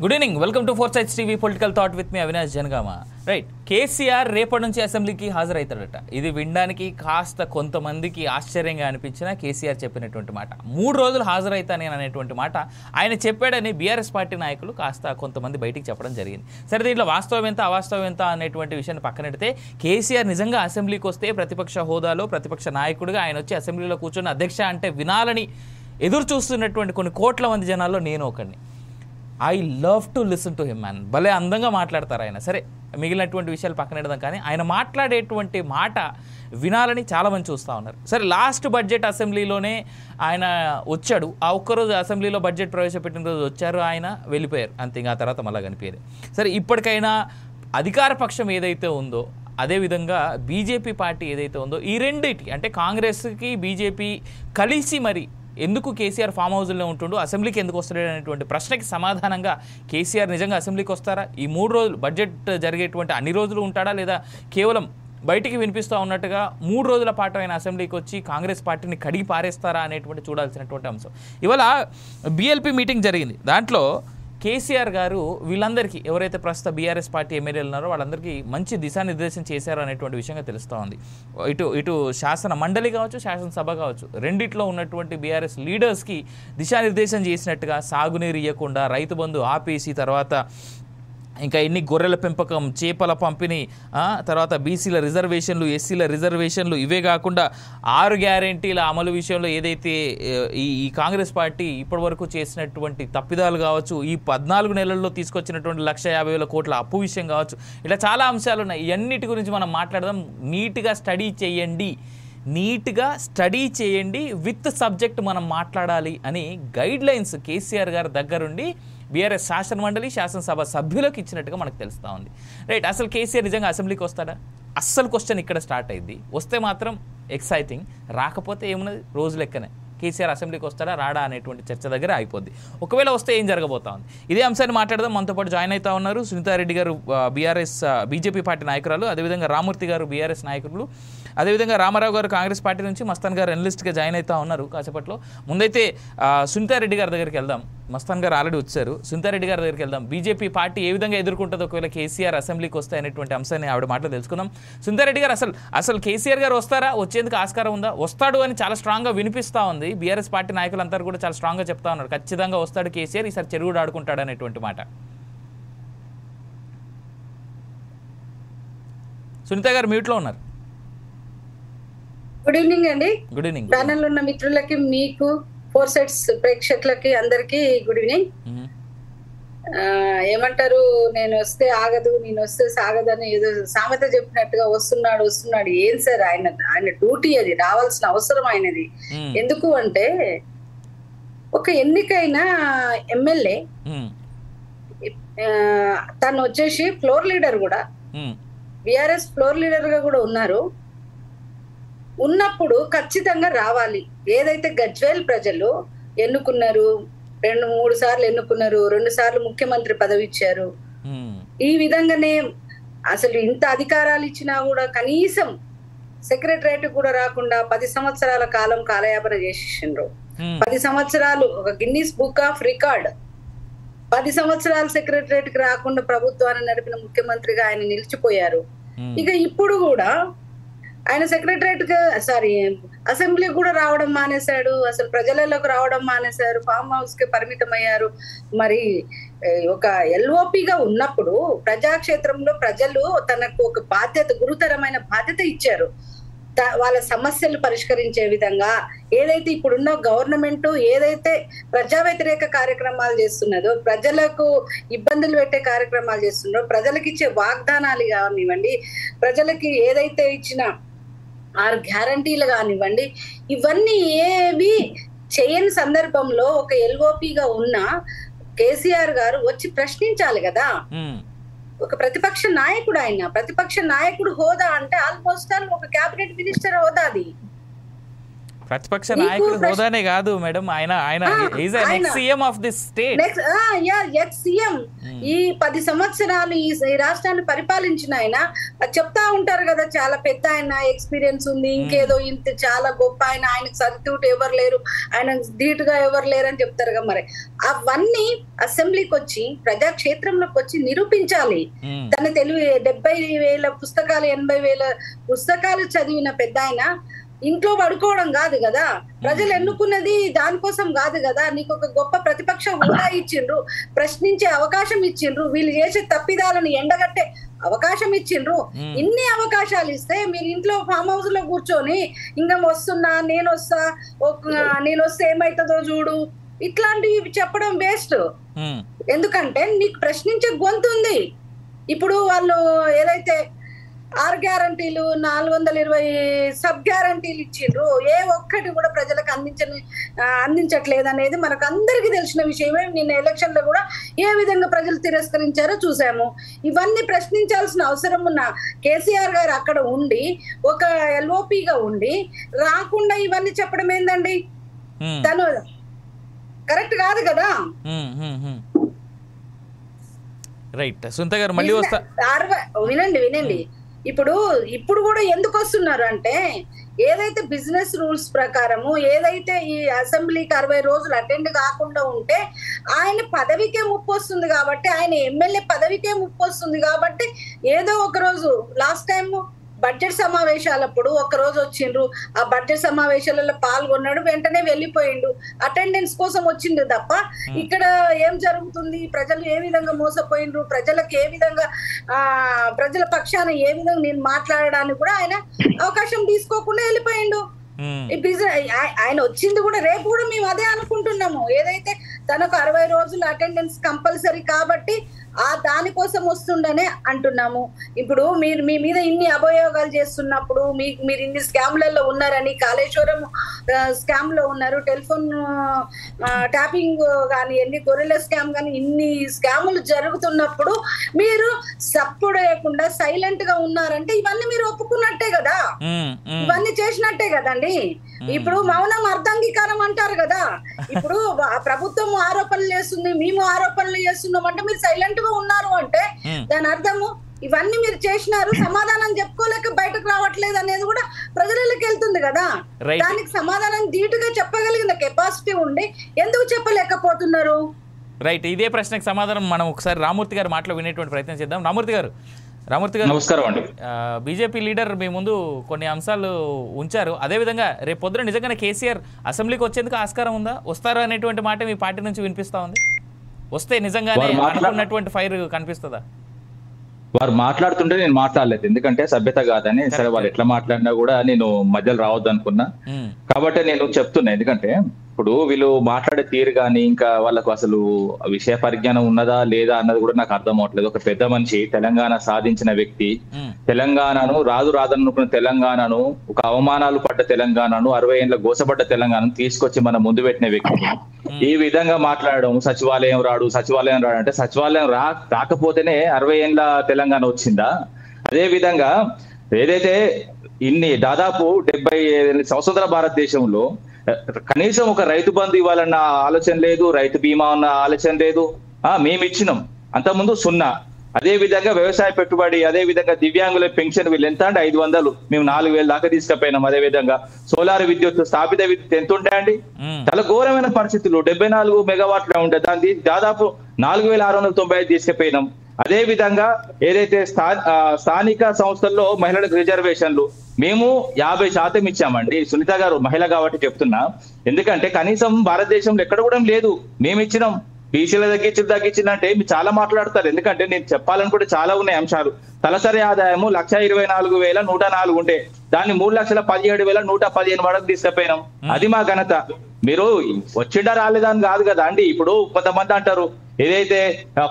Good evening, welcome to Four Sides TV political thought with me Avinash Janagama. Right, KCR రేపటి నుంచి అసెంబ్లీకి హాజరవుతాడట. ఇది వినడానికి కాస్త కొంతమందికి ఆశ్చర్యంగా అనిపించినా కేసీఆర్ చెప్పినటువంటి మాట. 3 రోజులు హాజరవుతాను అనేటువంటి మాట ఆయన చెప్పాడని బీఆర్ఎస్ పార్టీ నాయకులు కాస్త కొంతమంది బయటికి చెప్పడం జరిగింది. సరే, దీంట్లో వాస్తవం ఎంత అవాస్తవం ఎంత అనేటువంటి విషయాన్ని పక్కనెడితే కేసీఆర్ నిజంగా అసెంబ్లీకి వస్తే ప్రతిపక్ష హోదాలో ప్రతిపక్ష నాయకుడిగా ఆయన వచ్చి అసెంబ్లీలో కూర్చొని అధ్యక్ష అంటే వినాలని ఎదురు చూస్తున్నటువంటి కొన్ని కోట్ల మంది జనాల్లో నేను ఒకడిని. I love to listen to him man. భలే అందంగా మాట్లాడతారు ఆయన. సరే, మిగిలినటువంటి విషయాలు పక్కనెడదాం, కానీ ఆయన మాట్లాడేటువంటి మాట వినాలని చాలామంది చూస్తూ ఉన్నారు. సరే, లాస్ట్ బడ్జెట్ అసెంబ్లీలోనే ఆయన వచ్చాడు. ఆ ఒక్కరోజు అసెంబ్లీలో బడ్జెట్ ప్రవేశపెట్టిన రోజు వచ్చారు, ఆయన వెళ్ళిపోయారు అంతే. ఇంకా తర్వాత మళ్ళీ కనిపించారు. సరే, ఇప్పటికైనా అధికార పక్షం ఏదైతే ఉందో, అదేవిధంగా బీజేపీ పార్టీ ఏదైతే ఉందో, ఈ రెండింటి అంటే కాంగ్రెస్కి బీజేపీ కలిసి మరి ఎందుకు కేసీఆర్ ఫామ్ హౌస్లో ఉంటుండో అసెంబ్లీకి ఎందుకు వస్తాడు అనేటువంటి ప్రశ్నకి సమాధానంగా కేసీఆర్ నిజంగా అసెంబ్లీకి వస్తారా? ఈ 3 రోజులు బడ్జెట్ జరిగేటువంటి అన్ని రోజులు ఉంటాడా, లేదా కేవలం బయటికి వినిపిస్తూ ఉన్నట్టుగా 3 రోజుల పాటు ఆయన అసెంబ్లీకి వచ్చి కాంగ్రెస్ పార్టీని కడిగి పారేస్తారా అనేటువంటి చూడాల్సినటువంటి అంశం. ఇవాళ బీఎల్పీ మీటింగ్ జరిగింది. దాంట్లో కేసీఆర్ గారు వీళ్ళందరికీ ఎవరైతే ప్రస్తుత బీఆర్ఎస్ పార్టీ ఎమ్మెల్యేలు ఉన్నారో వాళ్ళందరికీ మంచి దిశానిర్దేశం చేశారు అనేటువంటి విషయంగా తెలుస్తూ ఉంది. ఇటు శాసన మండలి కావచ్చు, శాసనసభ కావచ్చు, రెండిట్లో ఉన్నటువంటి బీఆర్ఎస్ లీడర్స్కి దిశానిర్దేశం చేసినట్టుగా సాగునీరు ఇవ్వకుండా రైతు బంధు ఆపేసి, తర్వాత ఇంకా ఎన్ని గొర్రెల పెంపకం, చేపల పంపిణీ, తర్వాత బీసీల రిజర్వేషన్లు, ఎస్సీల రిజర్వేషన్లు, ఇవే కాకుండా 6 గ్యారెంటీల అమలు విషయంలో ఏదైతే ఈ కాంగ్రెస్ పార్టీ ఇప్పటివరకు చేసినటువంటి తప్పిదాలు కావచ్చు, ఈ 14 నెలల్లో తీసుకొచ్చినటువంటి 1,50,000 కోట్ల అప్పు విషయం కావచ్చు, ఇలా చాలా అంశాలు ఉన్నాయి. ఇవన్నిటి గురించి మనం మాట్లాడదాం. నీట్గా స్టడీ చేయండి విత్ సబ్జెక్ట్ మనం మాట్లాడాలి అని గైడ్ లైన్స్ కేసీఆర్ గారి దగ్గరుండి బీఆర్ఎస్ శాసన మండలి, శాసనసభ సభ్యులకు ఇచ్చినట్టుగా మనకు తెలుస్తూ ఉంది. రైట్, అసలు కేసీఆర్ నిజంగా అసెంబ్లీకి వస్తాడా? అస్సలు క్వశ్చన్ ఇక్కడ స్టార్ట్ అయింది. వస్తే మాత్రం ఎక్సైటింగ్, రాకపోతే ఏమున్నది రోజు లెక్కనే. కేసీఆర్ అసెంబ్లీకి వస్తాడా రాడా అనేటువంటి చర్చ దగ్గర అయిపోద్ది. ఒకవేళ వస్తే ఏం జరగబోతా ఉంది, ఇదే అంశాన్ని మాట్లాడదాం. మనతో పాటు జాయిన్ అవుతా ఉన్నారు సునీతారెడ్డి గారు, బీజేపీ పార్టీ నాయకురాలు, అదేవిధంగా రామూర్తి గారు బీఆర్ఎస్ నాయకులు, అదేవిధంగా రామారావు గారు కాంగ్రెస్ పార్టీ నుంచి, మస్తాన్ గారు ఎనలిస్ట్గా జాయిన్ అవుతా ఉన్నారు కాసేపట్లో. ముందైతే సునీతారెడ్డి గారి దగ్గరికి వెళ్దాం. మస్తాన్ గారు ఆల్రెడీ వచ్చారు. సునీతారెడ్డి గారి దగ్గరికి వెళ్దాం. బీజేపీ పార్టీ ఏ విధంగా ఎదుర్కొంటుందో ఒకవేళ కేసీఆర్ అసెంబ్లీకి వస్తే అనేటువంటి అంశాన్ని ఆవిడ మాటలు తెలుసుకుందాం. సునీతారెడ్డి గారు, అసలు కేసీఆర్ గారు వస్తారా? వచ్చేందుకు ఆస్కారం ఉందా? వస్తాడు అని చాలా స్ట్రాంగ్గా వినిపిస్తూ ఉంది. బీఆర్ఎస్ పార్టీ నాయకులందరూ కూడా చాలా స్ట్రాంగ్గా చెప్తా ఉన్నారు, ఖచ్చితంగా వస్తాడు కేసీఆర్, ఈసారి చెరువుడు ఆడుకుంటాడు అనేటువంటి మాట. సునీత గారు మ్యూట్లో ఉన్నారు. గుడ్ ఈవినింగ్ అండి. Good evening. ఛానల్ ఉన్న మిత్రులకి, మీకు, ఫోర్ సైడ్స్ ప్రేక్షకులకి అందరికి గుడ్ ఈవినింగ్. ఏమంటారు, నేను వస్తే ఆగదు, నేను వస్తే సాగదు అని ఏదో సామెత చెప్పినట్టుగా వస్తున్నాడు. ఏం సార్, ఆయన డ్యూటీ అది, రావాల్సిన అవసరం ఆయనది. ఎందుకు అంటే ఒక ఎన్నికైన ఎమ్మెల్యే తను వచ్చేసి ఫ్లోర్ లీడర్ కూడా, బీఆర్ఎస్ ఫ్లోర్ లీడర్ గా కూడా ఉన్నప్పుడు ఖచ్చితంగా రావాలి. ఏదైతే గజ్వేల్ ప్రజలు ఎన్నుకున్నారు, 2-3 సార్లు ఎన్నుకున్నారు, 2 సార్లు ముఖ్యమంత్రి పదవి ఇచ్చారు. ఈ విధంగానే అసలు ఇంత అధికారాలు ఇచ్చినా కూడా కనీసం సెక్రటరేట్ కూడా రాకుండా 10 సంవత్సరాల కాలం కాలయాపన చేసేసిండ్రు. 10 సంవత్సరాలు ఒక గిన్నీస్ బుక్ ఆఫ్ రికార్డ్, 10 సంవత్సరాలు సెక్రటరేట్ కి రాకుండా ప్రభుత్వాన్ని నడిపిన ముఖ్యమంత్రిగా ఆయన నిలిచిపోయారు. ఇక ఇప్పుడు కూడా ఆయన అసెంబ్లీ కూడా రావడం మానేశాడు, అసలు ప్రజలలోకి రావడం మానేశారు, ఫామ్ హౌస్ కి పరిమితం అయ్యారు. మరి ఒక ఎల్ఓపిగా ఉన్నప్పుడు ప్రజాక్షేత్రంలో ప్రజలు తనకు ఒక గురుతరమైన బాధ్యత ఇచ్చారు. వాళ్ళ సమస్యలు పరిష్కరించే విధంగా ఏదైతే ఇప్పుడున్న గవర్నమెంట్ ఏదైతే ప్రజా వ్యతిరేక కార్యక్రమాలు చేస్తున్నదో, ప్రజలకు ఇబ్బందులు పెట్టే కార్యక్రమాలు చేస్తున్నదో, ప్రజలకు ఇచ్చే వాగ్దానాలు కానివ్వండి, ప్రజలకి ఏదైతే ఇచ్చిన 6 గ్యారంటీలు కానివ్వండి, ఇవన్నీ ఏవి చేయని సందర్భంలో ఒక ఎల్ఓపిగా ఉన్న కేసీఆర్ గారు వచ్చి ప్రశ్నించాలి కదా. ఒక ప్రతిపక్ష నాయకుడు, ఆయన ప్రతిపక్ష నాయకుడు హోదా అంటే ఆల్మోస్ట్ ఒక క్యాబినెట్ మినిస్టర్ హోదా. అది ప్రతిపక్ష నాయకుడు హోదానే కాదు మేడం, ఆయన is an ex CM of this state. Ex CM. ఈ 10 సంవత్సరాలు ఈ రాష్ట్రాన్ని పరిపాలించిన ఆయన చెప్తా ఉంటారు కదా, చాలా పెద్ద ఆయన, ఎక్స్పీరియన్స్ ఉంది, ఇంకేదో ఇంత చాలా గొప్ప ఆయన, ఆయనకు సర్క్యూట్ ఎవరు లేరు, ఆయన ధీటుగా ఎవరు లేరు అని చెప్తారు కదా. మరి అవన్నీ అసెంబ్లీకి వచ్చి ప్రజాక్షేత్రంలోకి వచ్చి నిరూపించాలి. తన తెలివి 70,000 పుస్తకాలు 80,000 పుస్తకాలు చదివిన పెద్ద ఆయన ఇంట్లో పడుకోవడం కాదు కదా, ప్రజలు ఎన్నుకున్నది దానికోసం కాదు కదా. నీకు ఒక గొప్ప ప్రతిపక్ష హోదా ఇచ్చిండ్రు, ప్రశ్నించే అవకాశం ఇచ్చిండ్రు, వీళ్ళు చేసే తప్పిదాలను ఎండగట్టే అవకాశం ఇచ్చిండ్రు. ఇన్ని అవకాశాలు ఇస్తే మీరు ఇంట్లో ఫామ్ హౌస్ లో కూర్చొని ఇంకా వస్తున్నా, నేను వస్తే ఏమైతుందో చూడు, ఇట్లాంటివి చెప్పడం వేస్ట్. ఎందుకంటే నీకు ప్రశ్నించే గొంతు ఉంది. ఇప్పుడు వాళ్ళు ఏదైతే 6 గ్యారంటీలు 420 సబ్ గ్యారంటీలు ఇచ్చిండ్రు, ఏ ఒక్కటి కూడా ప్రజలకు అందించట్లేదు అనేది మనకు అందరికీ తెలిసిన విషయమే. నిన్న ఎలక్షన్ లో కూడా ఏ విధంగా ప్రజలు తిరస్కరించారో చూసాము. ఇవన్నీ ప్రశ్నించాల్సిన అవసరం ఉన్న కేసీఆర్ గారు అక్కడ ఉండి ఒక ఎల్ఓపిగా ఉండి రాకుండా ఇవన్నీ చెప్పడం ఏందండి? తను కరెక్ట్ కాదు కదా. రైట్, సునీత గారు మళ్ళీ వస్తా. వినండి. ఇప్పుడు కూడా ఎందుకు వస్తున్నారు అంటే, ఏదైతే బిజినెస్ రూల్స్ ప్రకారము ఏదైతే ఈ అసెంబ్లీకి 60 రోజులు అటెండ్ కాకుండా ఉంటే ఆయన పదవికే ముప్పు వస్తుంది కాబట్టి, ఆయన ఎమ్మెల్యే పదవికే ముప్పు వస్తుంది కాబట్టి ఏదో ఒక రోజు లాస్ట్ టైం బడ్జెట్ సమావేశాలప్పుడు ఒక రోజు వచ్చిండ్రు, ఆ బడ్జెట్ సమావేశాలలో పాల్గొన్నాడు, వెంటనే వెళ్ళిపోయిండు, అటెండెన్స్ కోసం వచ్చిండు తప్ప ఇక్కడ ఏం జరుగుతుంది, ప్రజలు ఏ విధంగా మోసపోయిండ్రు, ప్రజలకు ఏ విధంగా ప్రజల పక్షాన ఏ విధంగా నేను మాట్లాడడానికి కూడా ఆయన అవకాశం తీసుకోకుండా వెళ్ళిపోయిండు. ఆయన వచ్చింది కూడా రేపు కూడా మేము అదే అనుకుంటున్నాము. ఏదైతే తనకు 60 రోజులు అటెండెన్స్ కంపల్సరీ కాబట్టి దానికోసం వస్తుండనే అంటున్నాము. ఇప్పుడు మీరు మీ మీద ఇన్ని అభియోగాలు చేస్తున్నప్పుడు, మీరు ఇన్ని స్కామ్లలో ఉన్నారని, కాళేశ్వరం స్కామ్ లో ఉన్నారు, టెలిఫోన్ ట్యాపింగ్ కానీ, ఎన్ని గొర్రెల స్కామ్ కానీ, ఇన్ని స్కాములు జరుగుతున్నప్పుడు మీరు సపోర్ట్ చేయకుండా సైలెంట్ గా ఉన్నారంటే ఇవన్నీ మీరు ఒప్పుకున్నట్టే కదా, ఇవన్నీ చేసినట్టే కదండి. ఇప్పుడు మౌనం అర్ధాంగీకారం అంటారు కదా. ఇప్పుడు ప్రభుత్వం ఆరోపణలు చేస్తుంది, మేము ఆరోపణలు చేస్తున్నాం అంటే మీరు సైలెంట్ గా ఉన్నారు అంటే దాని అర్థము ఇవన్నీ మీరు చేసినారు, సమాధానం చెప్పుకోలేక బయటకు రావట్లేదు అనేది కూడా ప్రజలకి వెళ్తుంది కదా. దానికి సమాధానం ధీటుగా చెప్పగలిగిన కెపాసిటీ ఉండి ఎందుకు చెప్పలేకపోతున్నారు? రైట్, ఇదే ప్రశ్నకు సమాధానం మనం ఒకసారి రామూర్తి గారు మాటలో వినేటువంటి ప్రయత్నం చేద్దాం. రామూర్తి గారు నమస్కారం అండి. బీజేపీ లీడర్ మీ ముందు కొన్ని అంశాలు ఉంచారు. అదేవిధంగా రేపు పొద్దున నిజంగానే కేసీఆర్ అసెంబ్లీకి వచ్చేందుకు ఆస్కారం ఉందా, వస్తారా అనేటువంటి మాట మీ పార్టీ నుంచి వినిపిస్తా ఉంది. వస్తే నిజంగానే అనుకున్నటువంటి ఫైర్ కనిపిస్తుందా? వారు మాట్లాడుతుంటే నేను మాట్లాడలేదు, ఎందుకంటే సభ్యత కాదని. సరే, వాళ్ళు ఎట్లా మాట్లాడినా కూడా నేను మధ్యలో రావద్దు అనుకున్నా, కాబట్టి నేను చెప్తున్నా. ఎందుకంటే ఇప్పుడు వీళ్ళు మాట్లాడే తీరు కానీ, ఇంకా వాళ్ళకు అసలు విషయ పరిజ్ఞానం ఉన్నదా లేదా అన్నది కూడా నాకు అర్థం అవట్లేదు. ఒక పెద్ద మనిషి, తెలంగాణ సాధించిన వ్యక్తి, తెలంగాణను రాదనుకున్న తెలంగాణను, ఒక అవమానాలు పడ్డ తెలంగాణను, 60 ఏళ్ళ గోసపడ్డ తెలంగాణను తీసుకొచ్చి మన ముందు పెట్టిన వ్యక్తి ఈ విధంగా మాట్లాడడం, సచివాలయం రాడు అంటే సచివాలయం రాకపోతేనే 60 ఏళ్ళ తెలంగాణ వచ్చిందా? అదే విధంగా ఏదైతే దాదాపు 70 స్వతంత్ర భారతదేశంలో కనీసం ఒక రైతు బంధు ఇవ్వాలన్న ఆలోచన లేదు, రైతు బీమా ఉన్న ఆలోచన లేదు. మేము ఇచ్చినాం, అంతకుముందు 0. అదే విధంగా వ్యవసాయ పెట్టుబడి, అదే విధంగా దివ్యాంగుల పెన్షన్ వీళ్ళు ఎంత అంటే 500, మేము 4000 దాకా తీసుకుపోయినాం. అదే విధంగా సోలార్ విద్యుత్, స్థాపిత విద్యుత్ ఎంత ఉంటాయండి? చాలా ఘోరమైన పరిస్థితులు. 74 మెగావాట్ల ఉంటే దాన్ని దాదాపు 4695 తీసుకుపోయినాం. అదే విధంగా ఏదైతే స్థానిక సంస్థల్లో మహిళలకు రిజర్వేషన్లు మేము 50% ఇచ్చామండి. సునీత గారు మహిళ కాబట్టి చెప్తున్నా, ఎందుకంటే కనీసం భారతదేశంలో ఎక్కడ కూడా లేదు, మేము ఇచ్చినాం. బీసీల తగ్గించిందంటే మీరు చాలా మాట్లాడతారు, ఎందుకంటే నేను చెప్పాలనుకుంటే చాలా ఉన్నాయి అంశాలు. తలసరి ఆదాయము 1,24,104 ఉంటే దాన్ని 3,17,115 వరకు తీసుకుపోయినాం. అది మా ఘనత. మీరు వచ్చిండా రాలేదా అని కాదు కదా అండి. ఇప్పుడు కొంతమంది అంటారు ఏదైతే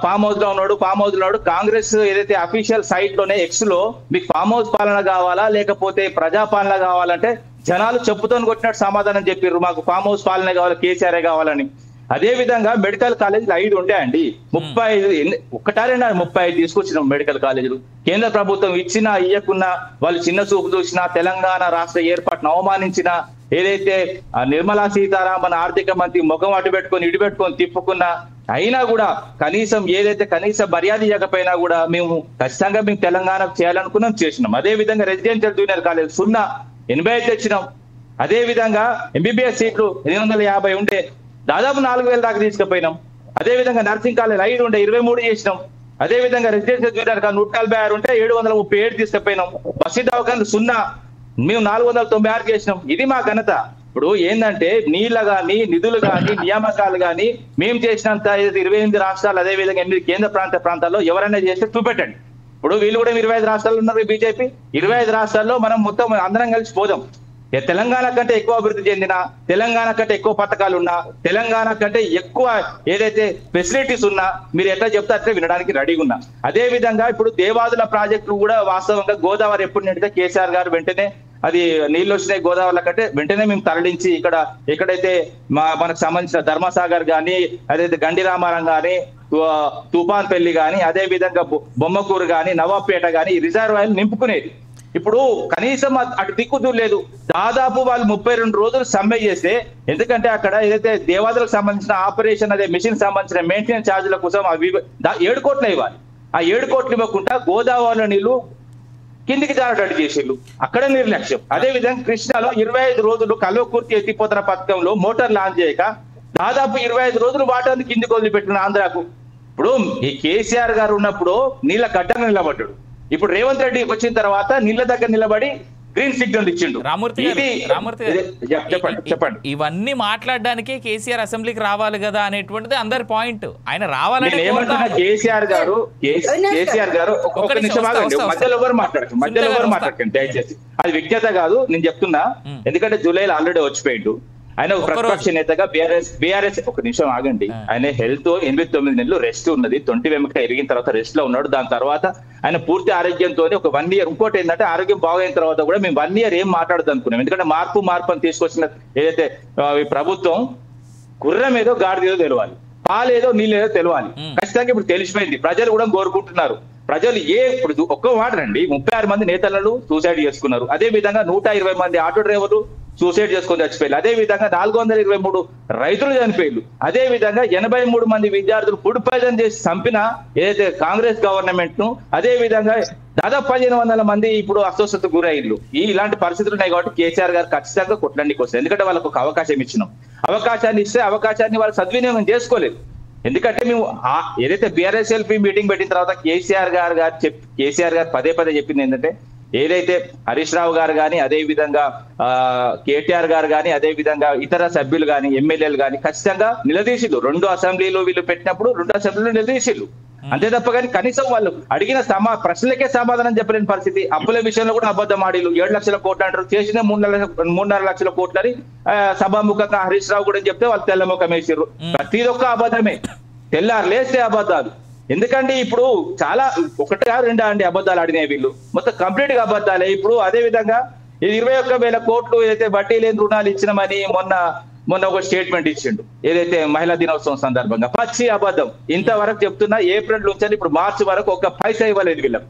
ఫామ్ హౌస్ లో ఉన్నాడు కాంగ్రెస్ ఏదైతే అఫీషియల్ సైట్ లోనే ఎక్స్ లో మీకు ఫామ్ హౌస్ పాలన కావాలా లేకపోతే ప్రజాపాలన కావాలంటే జనాలు చెప్పుతో కొట్టినట్టు సమాధానం చెప్పారు, మాకు ఫామ్ హౌస్ పాలన కావాలి, కేసీఆర్ కావాలని. అదే విధంగా మెడికల్ కాలేజీలు 5 ఉంటాయండి, 35 ఒకటారేనా 35 తీసుకొచ్చిన మెడికల్ కాలేజీలు. కేంద్ర ప్రభుత్వం ఇచ్చినా ఇయ్యకున్నా, వాళ్ళు చిన్న చూపు చూసినా, తెలంగాణ రాష్ట్ర ఏర్పాటును అవమానించిన, ఏదైతే నిర్మలా సీతారామన్ ఆర్థిక మంత్రి ముఖం అటు పెట్టుకొని తిప్పుకున్నా అయినా కూడా కనీసం ఏదైతే కనీస మర్యాద ఇవ్వకపోయినా కూడా మేము ఖచ్చితంగా మేము తెలంగాణ చేయాలనుకున్నాం, చేసినాం. అదే విధంగా రెసిడెన్షియల్ జూనియర్ కాలేజ్ 0 తెచ్చినాం. అదే విధంగా ఎంబీబీఎస్ సీట్లు 850 ఉంటే దాదాపు 4000 దాకా తీసుకుపోయినాం. అదే విధంగా నర్సింగ్ కాలేజ్ 5 ఉంటే 23 చేసినాం. అదే విధంగా రెసిడెన్షియల్ జూనియర్ కాలేజ్ 146 ఉంటే 737 తీసుకుపోయినాం. బస్సు దవాఖాన 0 మేము 496 చేసినాం. ఇది మా ఘనత. ఇప్పుడు ఏంటంటే నీళ్ల గాని నిధులు గాని నియామకాలు గాని మేము చేసినంత 28 రాష్ట్రాలు అదే విధంగా 8 కేంద్ర ప్రాంతాల్లో ఎవరైనా చేస్తే చూపెట్టండి. ఇప్పుడు వీళ్ళు కూడా 25 రాష్ట్రాలు ఉన్నారు బీజేపీ. 25 రాష్ట్రాల్లో మనం మొత్తం అందరం కలిసి పోదాం. తెలంగాణ కంటే ఎక్కువ అభివృద్ధి చెందిన, తెలంగాణ కంటే ఎక్కువ పథకాలు ఉన్నా, తెలంగాణ కంటే ఎక్కువ ఏదైతే ఫెసిలిటీస్ ఉన్నా మీరు ఎట్లా చెప్తే అట్లా వినడానికి రెడీగా ఉన్నా. అదే విధంగా ఇప్పుడు దేవాదుల ప్రాజెక్టులు కూడా వాస్తవంగా గోదావరి ఎప్పుడు నిండితే కేసీఆర్ గారు వెంటనే అది నీళ్ళు వచ్చినాయి గోదావరిలో కంటే వెంటనే మేము తరలించి ఇక్కడ ఎక్కడైతే మనకు సంబంధించిన ధర్మసాగర్ గాని, అదైతే గండి రామారం గాని, తుఫాన్ పెళ్లి గాని, అదే విధంగా బొమ్మకూరు గాని, నవాబ్పేట గాని ఈ రిజర్వాయర్లు నింపుకునేది. ఇప్పుడు కనీసం అటు దిక్కు లేదు. దాదాపు వాళ్ళు 32 రోజులు సమ్మె చేస్తే, ఎందుకంటే అక్కడ ఏదైతే దేవాదులకు సంబంధించిన ఆపరేషన్ అదే మిషన్ సంబంధించిన మెయింటెనెన్స్ ఛార్జీల కోసం 7 కోట్లు ఇవ్వాలి. ఆ 7 కోట్లు ఇవ్వకుండా గోదావరిలో నీళ్లు కిందికి జారటట్టు చేసిళ్ళు, అక్కడ నిర్లక్ష్యం. అదే విధంగా కృష్ణాలో 25 రోజులు కల్వకుర్తి ఎత్తిపోతల పథకంలో మోటార్ లాంచ్ చేయక దాదాపు 25 రోజులు వాటర్ కిందికి వదిలిపెట్టిన ఆంధ్రాకు. ఇప్పుడు ఈ కేసీఆర్ గారు ఉన్నప్పుడు నీళ్ళ గడ్డగా నిలబడ్డాడు. ఇప్పుడు రేవంత్ రెడ్డి వచ్చిన తర్వాత నీళ్ళ దగ్గర నిలబడి గ్రీన్ సిగ్నల్ ఇచ్చిండు. రామూర్తి చెప్పండి. ఇవన్నీ మాట్లాడడానికే కేసీఆర్ అసెంబ్లీకి రావాలి కదా అనేటువంటిది అందరి పాయింట్. ఆయన రావాలని కేసీఆర్ గారు ఒక నిమిషం ఆగండి, మధ్యలో ఎవరు మాట్లాడకండి దయచేసి. అది విజ్ఞత కాదు నేను చెప్తున్నా. ఎందుకంటే జూలైలో ఆల్రెడీ వచ్చిపోయిండు ఆయన ప్రతిపక్ష నేతగా. బీఆర్ఎస్ ఒక నిమిషం ఆగండి. ఆయన హెల్త్ 8-9 నెలలు రెస్ట్ ఉన్నది. 20 వెనుక ఎరిగిన తర్వాత రెస్ట్ లో ఉన్నాడు. దాని తర్వాత ఆయన పూర్తి ఆరోగ్యంతో ఒక 1 ఇయర్. ఇంకోటి ఏంటంటే ఆరోగ్యం బాగైన తర్వాత కూడా మేము 1 ఇయర్ ఏం మాట్లాడదు అనుకున్నాం. ఎందుకంటే మార్పు అని తీసుకొచ్చిన ఏదైతే ప్రభుత్వం గుర్రం ఏదో గాడిదేదో తెలియాలి, పాలేదో నీళ్ళేదో తెలియాలి. ఖచ్చితంగా ఇప్పుడు తెలిసిపోయింది. ప్రజలు కూడా కోరుకుంటున్నారు. ప్రజలు ఇప్పుడు ఒక్క మాట రండి, 36 మంది నేతలను సూసైడ్ చేసుకున్నారు. అదే విధంగా 120 మంది ఆటో డ్రైవర్లు సూసైడ్ చేసుకొని చచ్చిపోయారు. అదే విధంగా 423 రైతులు చనిపోయారు. అదే విధంగా 83 మంది విద్యార్థులు ఫుడ్ పాయిజన్ చేసి చంపిన ఏదైతే కాంగ్రెస్ గవర్నమెంట్ ను, అదే విధంగా దాదాపు 1500 మంది ఇప్పుడు అస్వస్థతకు గురయ్యారు. ఇలాంటి పరిస్థితులు ఉన్నాయి కాబట్టి కేసీఆర్ గారు ఖచ్చితంగా కొట్టడానికి వస్తారు. ఎందుకంటే వాళ్ళకు ఒక అవకాశం ఇచ్చినాం. అవకాశాన్ని ఇస్తే అవకాశాన్ని వాళ్ళు సద్వినియోగం చేసుకోలేదు. ఎందుకంటే మేము ఏదైతే బీఆర్ఎస్ఎల్పీ మీటింగ్ పెట్టిన తర్వాత కేసీఆర్ గారు పదే చెప్పింది ఏంటంటే, ఏదైతే హరీష్ రావు గారు కానీ, అదే విధంగా కేటీఆర్ గారు కానీ, అదే విధంగా ఇతర సభ్యులు కానీ, ఎమ్మెల్యేలు కానీ ఖచ్చితంగా నిలదీసిళ్ళు. 2 అసెంబ్లీలు వీళ్ళు పెట్టినప్పుడు 2 అసెంబ్లీలు నిలదీసిళ్ళు. అంతే తప్ప కానీ కనీసం వాళ్ళు అడిగిన ప్రశ్నలకే సమాధానం చెప్పలేని పరిస్థితి. అప్పుల విషయంలో కూడా అబద్ధం ఆడిలు. 7 లక్షల కోట్లు అంటారు, చేసిన 3.5 లక్షల కోట్లని సభాముఖంగా హరీష్ రావు కూడా చెప్తే వాళ్ళు తెల్లముఖం వేసారు. ప్రతి ఒక్క అబద్ధమే, తెల్లారు లేస్తే అబద్ధాలు. ఎందుకంటే ఇప్పుడు చాలా 1-2 అండి అబద్ధాలు ఆడినాయి వీళ్ళు, మొత్తం కంప్లీట్ గా అబద్ధాలే. ఇప్పుడు అదే విధంగా 21,000 కోట్లు ఏదైతే వడ్డీ లేని రుణాలు ఇచ్చినామని మొన్న ఒక స్టేట్మెంట్ ఇచ్చిండు, ఏదైతే మహిళా దినోత్సవం సందర్భంగా. పచ్చి అబద్ధం. ఇంతవరకు చెప్తున్నా ఏప్రిల్ నుంచి ఇప్పుడు మార్చి వరకు 1 పైసా ఇవ్వలేదు వీళ్ళకి.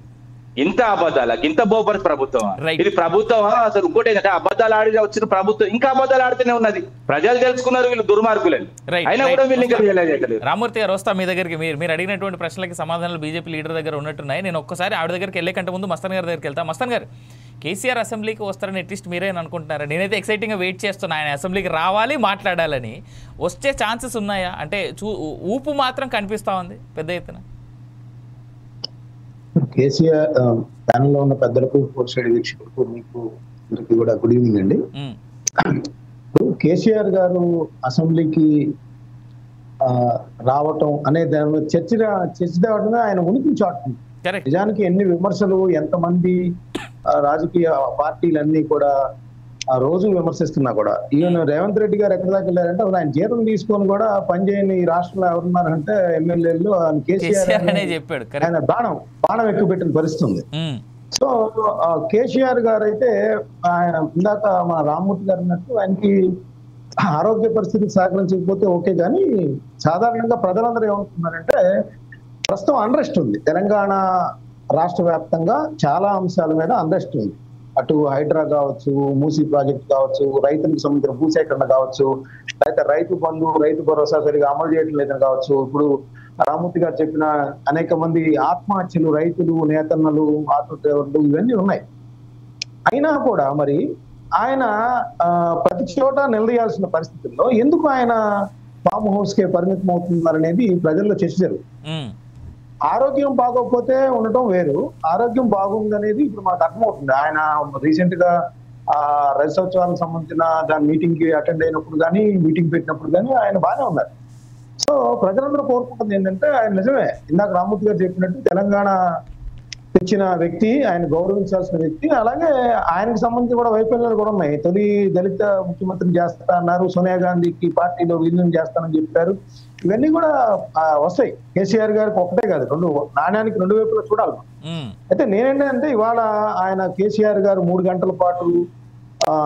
ఇంత అబద్ధాలకు, ఇంత బోపర్ ప్రభుత్వం ఇది. ప్రభుత్వం అసలు ఇంకోటి ఏంటంటే అబద్ధాలు ఆడి వచ్చిన ప్రభుత్వం ఇంకా అబద్ధాలు ఆడుతూనే ఉన్నది. ప్రజలు తెలుసుకున్నారు వీళ్ళు దుర్మార్గులని, అయినా కూడా వీళ్ళు ఇంకా రియలైజ్ అవుతలేదు. రామూర్తి గారు వస్తా మీ దగ్గరికి. మీరు అడిగినటువంటి ప్రశ్నలకి సమాధానాలు బీజేపీ లీడర్ దగ్గర ఉన్నట్టున్నాయి. నేను ఒక్కసారి ఆవిడ దగ్గరికి వెళ్ళే కంటే ముందు మస్తాన్ గారి దగ్గరికి వెళ్తా. మస్తాన్ గారు, కేసీఆర్ అసెంబ్లీకి వస్తారని అట్లీస్ట్ మీరే అనుకుంటున్నారా? నేనైతే ఎక్సైటింగ్ గా వెయిట్ చేస్తున్నా. ఆయన అసెంబ్లీకి రావాలి, మాట్లాడాలని. వచ్చే ఛాన్సెస్ ఉన్నాయా? అంటే ఊపు మాత్రం కనిపిస్తా ఉంది పెద్ద ఎత్తున. కేసీఆర్ ప్యానెల్లో ఉన్న పెద్దలకు, ఫోర్ సైడ్ వీక్షకులకు, మీకు అందరికి కూడా గుడ్ ఈవినింగ్ అండి. కేసీఆర్ గారు అసెంబ్లీకి రావటం అనే దాని మీద చర్చ రావడమే ఆయన ఉనికిని చాటుతుంది. నిజానికి ఎన్ని విమర్శలు, ఎంతమంది రాజకీయ పార్టీలన్నీ కూడా ఆ రోజు విమర్శిస్తున్నా కూడా, ఈవెన్ రేవంత్ రెడ్డి గారు ఎక్కడి దాకా వెళ్ళారంటే ఆయన జీతం తీసుకొని కూడా పనిచేయని ఈ రాష్ట్రంలో ఎవరున్నారంటే ఎమ్మెల్యేలు, కేసీఆర్ ఆయన బాణం ఎక్కువ పెట్టిన పరిస్థితి ఉంది. సో కేసీఆర్ గారు అయితే ఆయన ఇందాక మన రామ్మూర్తి గారు అన్నట్టు ఆయనకి ఆరోగ్య పరిస్థితికి సహకరించకపోతే ఓకే, కానీ సాధారణంగా ప్రజలందరూ ఏమనుకున్నారంటే ప్రస్తుతం అన్రెస్ట్ ఉంది. తెలంగాణ రాష్ట్ర వ్యాప్తంగా చాలా అంశాల మీద అన్రెస్ట్ ఉంది. అటు హైడ్రా కావచ్చు, మూసీ ప్రాజెక్ట్ కావచ్చు, రైతులకు సంబంధించిన భూసేకరణ కావచ్చు, లేకపోతే రైతు బంధు, రైతు భరోసా సరిగా అమలు చేయడం లేదని కావచ్చు. ఇప్పుడు రామూర్తి గారు చెప్పిన అనేక మంది ఆత్మహత్యలు, రైతులు, నేతన్నలు, ఆటో డ్రైవర్లు ఇవన్నీ ఉన్నాయి. అయినా కూడా మరి ఆయన ప్రతి చోట నిలదీయాల్సిన పరిస్థితుల్లో ఎందుకు ఆయన ఫామ్ హౌస్ కే పరిమితం అవుతున్నారనేది ప్రజల్లో చర్చ జరుగుతుంది. ఆరోగ్యం బాగోకపోతే ఉండటం వేరు, ఆరోగ్యం బాగుందనేది ఇప్పుడు మాకు అర్థమవుతుంది. ఆయన రీసెంట్ గా రజతోత్సవానికి సంబంధించిన దాని మీటింగ్ కి అటెండ్ అయినప్పుడు కానీ, మీటింగ్ పెట్టినప్పుడు కానీ ఆయన బాగానే ఉన్నారు. సో ప్రజలందరూ కోరుకుంటుంది ఏంటంటే, ఆయన నిజమే ఇందాక రామూర్తి గారు చెప్పినట్టు తెలంగాణ తెచ్చిన వ్యక్తి, ఆయన గౌరవించాల్సిన వ్యక్తి. అలాగే ఆయనకు సంబంధించి కూడా వైఫల్యాలు కూడా ఉన్నాయి. తొలి దళిత ముఖ్యమంత్రిని చేస్తా అన్నారు, సోనియా గాంధీకి పార్టీలో విలీనం చేస్తానని చెప్పారు. ఇవన్నీ కూడా వస్తాయి. కేసీఆర్ గారికి ఒకటే కాదు, నాణ్యానికి రెండు వైపులా చూడాలి. అయితే నేనేంటంటే ఇవాళ ఆయన కేసీఆర్ గారు 3 గంటల పాటు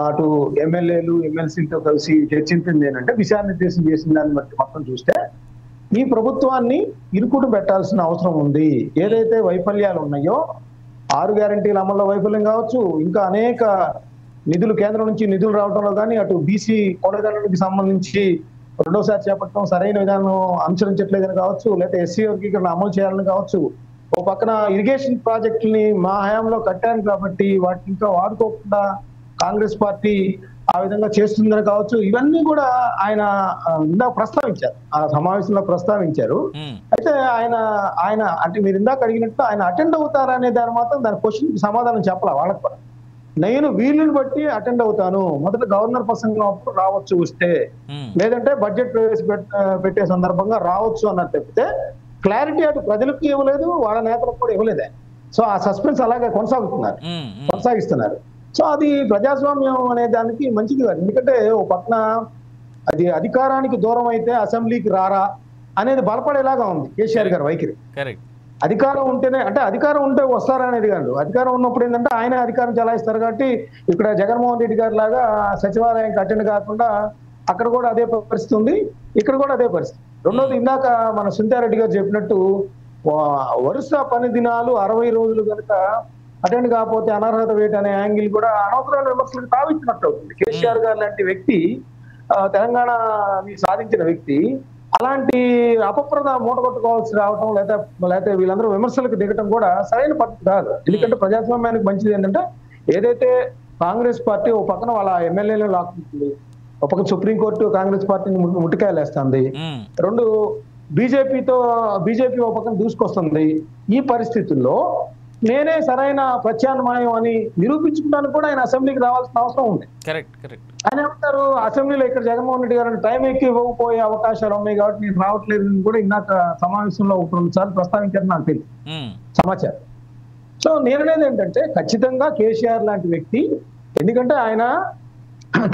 అటు ఎమ్మెల్యేలు, ఎమ్మెల్సీలతో కలిసి చర్చించింది ఏంటంటే, దిశానిర్దేశం చేసిన దాన్ని బట్టి మొత్తం చూస్తే ఈ ప్రభుత్వాన్ని ఇరుకుడు పెట్టాల్సిన అవసరం ఉంది. ఏదైతే వైఫల్యాలు ఉన్నాయో, 6 గ్యారంటీల అమల్లో వైఫల్యం కావచ్చు, ఇంకా అనేక నిధులు కేంద్రం నుంచి నిధులు రావడంలో కానీ, అటు బీసీ కొలగలకు సంబంధించి రెండోసారి చేపట్టడం సరైన విధానం అనుసరించట్లేదని కావచ్చు, లేకపోతే ఎస్సీ వర్గీకరణ అమలు చేయాలని కావచ్చు. ఓ పక్కన ఇరిగేషన్ ప్రాజెక్టుల్ని మా హయాంలో కట్టాను కాబట్టి వాటిని ఇంకా వాడుకోకుండా కాంగ్రెస్ పార్టీ ఆ విధంగా చేస్తుందని కావచ్చు. ఇవన్నీ కూడా ఆయన ఇందాక ప్రస్తావించారు, ఆ సమావేశంలో ప్రస్తావించారు. అయితే ఆయన అంటే మీరు ఇందాక అడిగినట్టు ఆయన అటెండ్ అవుతారా అనే దాని మాత్రం దాని క్వశ్చన్ సమాధానం చెప్పాలి వాళ్ళకి కూడా. నేను వీళ్ళని బట్టి అటెండ్ అవుతాను, మొదట గవర్నర్ ప్రసంగం అప్పుడు రావచ్చు వస్తే, లేదంటే బడ్జెట్ పెట్టే సందర్భంగా రావచ్చు అన్నది తప్పితే క్లారిటీ అటు ప్రజలకు ఇవ్వలేదు, వాళ్ళ నేతలకు కూడా ఇవ్వలేదే. సో ఆ సస్పెన్స్ అలాగే కొనసాగిస్తున్నారు. సో అది ప్రజాస్వామ్యం అనే దానికి మంచిది కాదు. ఎందుకంటే ఓ పక్కన అది అధికారానికి దూరం అయితే అసెంబ్లీకి రారా అనేది బలపడేలాగా ఉంది కేసీఆర్ గారి వైఖరి. అధికారం ఉంటేనే, అంటే అధికారం ఉంటే వస్తారా అనేది కాదు, అధికారం ఉన్నప్పుడు ఏంటంటే ఆయన అధికారం చలాయిస్తారు. కాబట్టి ఇక్కడ జగన్మోహన్ రెడ్డి గారి లాగా సచివాలయానికి అటెండ్ కాకుండా అక్కడ కూడా అదే పరిస్థితి ఉంది, ఇక్కడ కూడా అదే పరిస్థితి. రెండోది, ఇందాక మన సునీతారెడ్డి గారు చెప్పినట్టు వరుస పని దినాలు 60 రోజులు కనుక అటెండ్ కాకపోతే అనర్హత వేట అనే యాంగిల్ కూడా అనవసరమైన విమర్శలకు తావిచ్చినట్టు అవుతుంది. కేసీఆర్ గారు లాంటి వ్యక్తి, తెలంగాణని సాధించిన వ్యక్తి, అలాంటి అపప్రద మూటగొట్టుకోవాల్సి రావటం లేకపోతే వీళ్ళందరూ విమర్శలకు దిగటం కూడా సరైన పద్ధతి కాదు. ఎందుకంటే ప్రజాస్వామ్యానికి మంచిది ఏంటంటే, ఏదైతే కాంగ్రెస్ పార్టీ ఒక పక్కన వాళ్ళ ఎమ్మెల్యేలు లాక్కుంటుంది, ఒక పక్కన సుప్రీంకోర్టు కాంగ్రెస్ పార్టీని ముట్టికాయలేస్తుంది, రెండు బీజేపీ ఒక పక్కన దూసుకొస్తుంది. ఈ పరిస్థితుల్లో నేనే సరైన ప్రత్యామ్నాయం అని నిరూపించుకోవడానికి కూడా ఆయన అసెంబ్లీకి రావాల్సిన అవసరం ఉంది. ఆయన ఏమంటారు, అసెంబ్లీలో ఇక్కడ జగన్మోహన్ రెడ్డి గారు టైం ఎక్కి ఇవ్వకపోయే అవకాశాలు ఉన్నాయి కాబట్టి నేను రావట్లేదు కూడా ఇందాక సమావేశంలో 1-2 సార్లు ప్రస్తావించారు నాకు తెలియదు సమాచారం. సో నేననేది ఏంటంటే, ఖచ్చితంగా కేసీఆర్ లాంటి వ్యక్తి, ఎందుకంటే ఆయన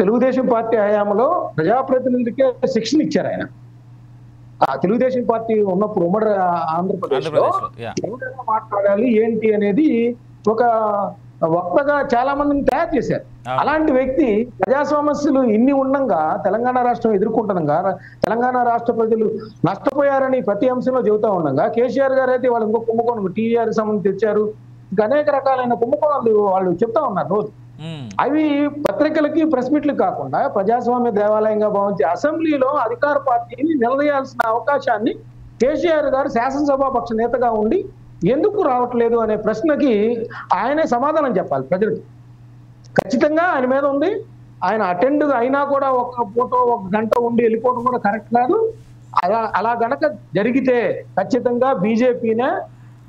తెలుగుదేశం పార్టీ హయాంలో ప్రజాప్రతినిధులకే శిక్షణ ఇచ్చారు. ఆయన ఆ తెలుగుదేశం పార్టీ ఉన్నప్పుడు ఉమ్మడి ఆంధ్రప్రదేశ్ లో ఎవరైనా మాట్లాడాలి ఏంటి అనేది ఒక వక్తగా చాలా మందిని తయారు చేశారు. అలాంటి వ్యక్తి ప్రజా సమస్యలు ఇన్ని ఉండగా, తెలంగాణ రాష్ట్రం ఎదుర్కొంటుండగా, తెలంగాణ రాష్ట్ర ప్రజలు నష్టపోయారని ప్రతి అంశంలో చెబుతా ఉండగా, కేసీఆర్ గారు అయితే వాళ్ళు ఇంకో కుంభకోణం టీఆర్ సంబంధించి తెచ్చారు, ఇంకా అనేక రకాలైన కుంభకోణాలు వాళ్ళు చెప్తా ఉన్నారు రోజు. అవి పత్రికలకి ప్రెస్ మీట్లు కాకుండా ప్రజాస్వామ్య దేవాలయంగా భావించి అసెంబ్లీలో అధికార పార్టీని నిలదీయాల్సిన అవకాశాన్ని కేసీఆర్ గారు శాసనసభాపక్ష నేతగా ఉండి ఎందుకు రావట్లేదు అనే ప్రశ్నకి ఆయనే సమాధానం చెప్పాలి ప్రజలకి. ఖచ్చితంగా ఆయన మీద ఉంది. ఆయన అటెండ్ అయినా కూడా ఒక ఫోటో 1 గంట ఉండి వెళ్ళిపోవడం కూడా కరెక్ట్ కాదు. అలా గనక జరిగితే ఖచ్చితంగా బీజేపీనే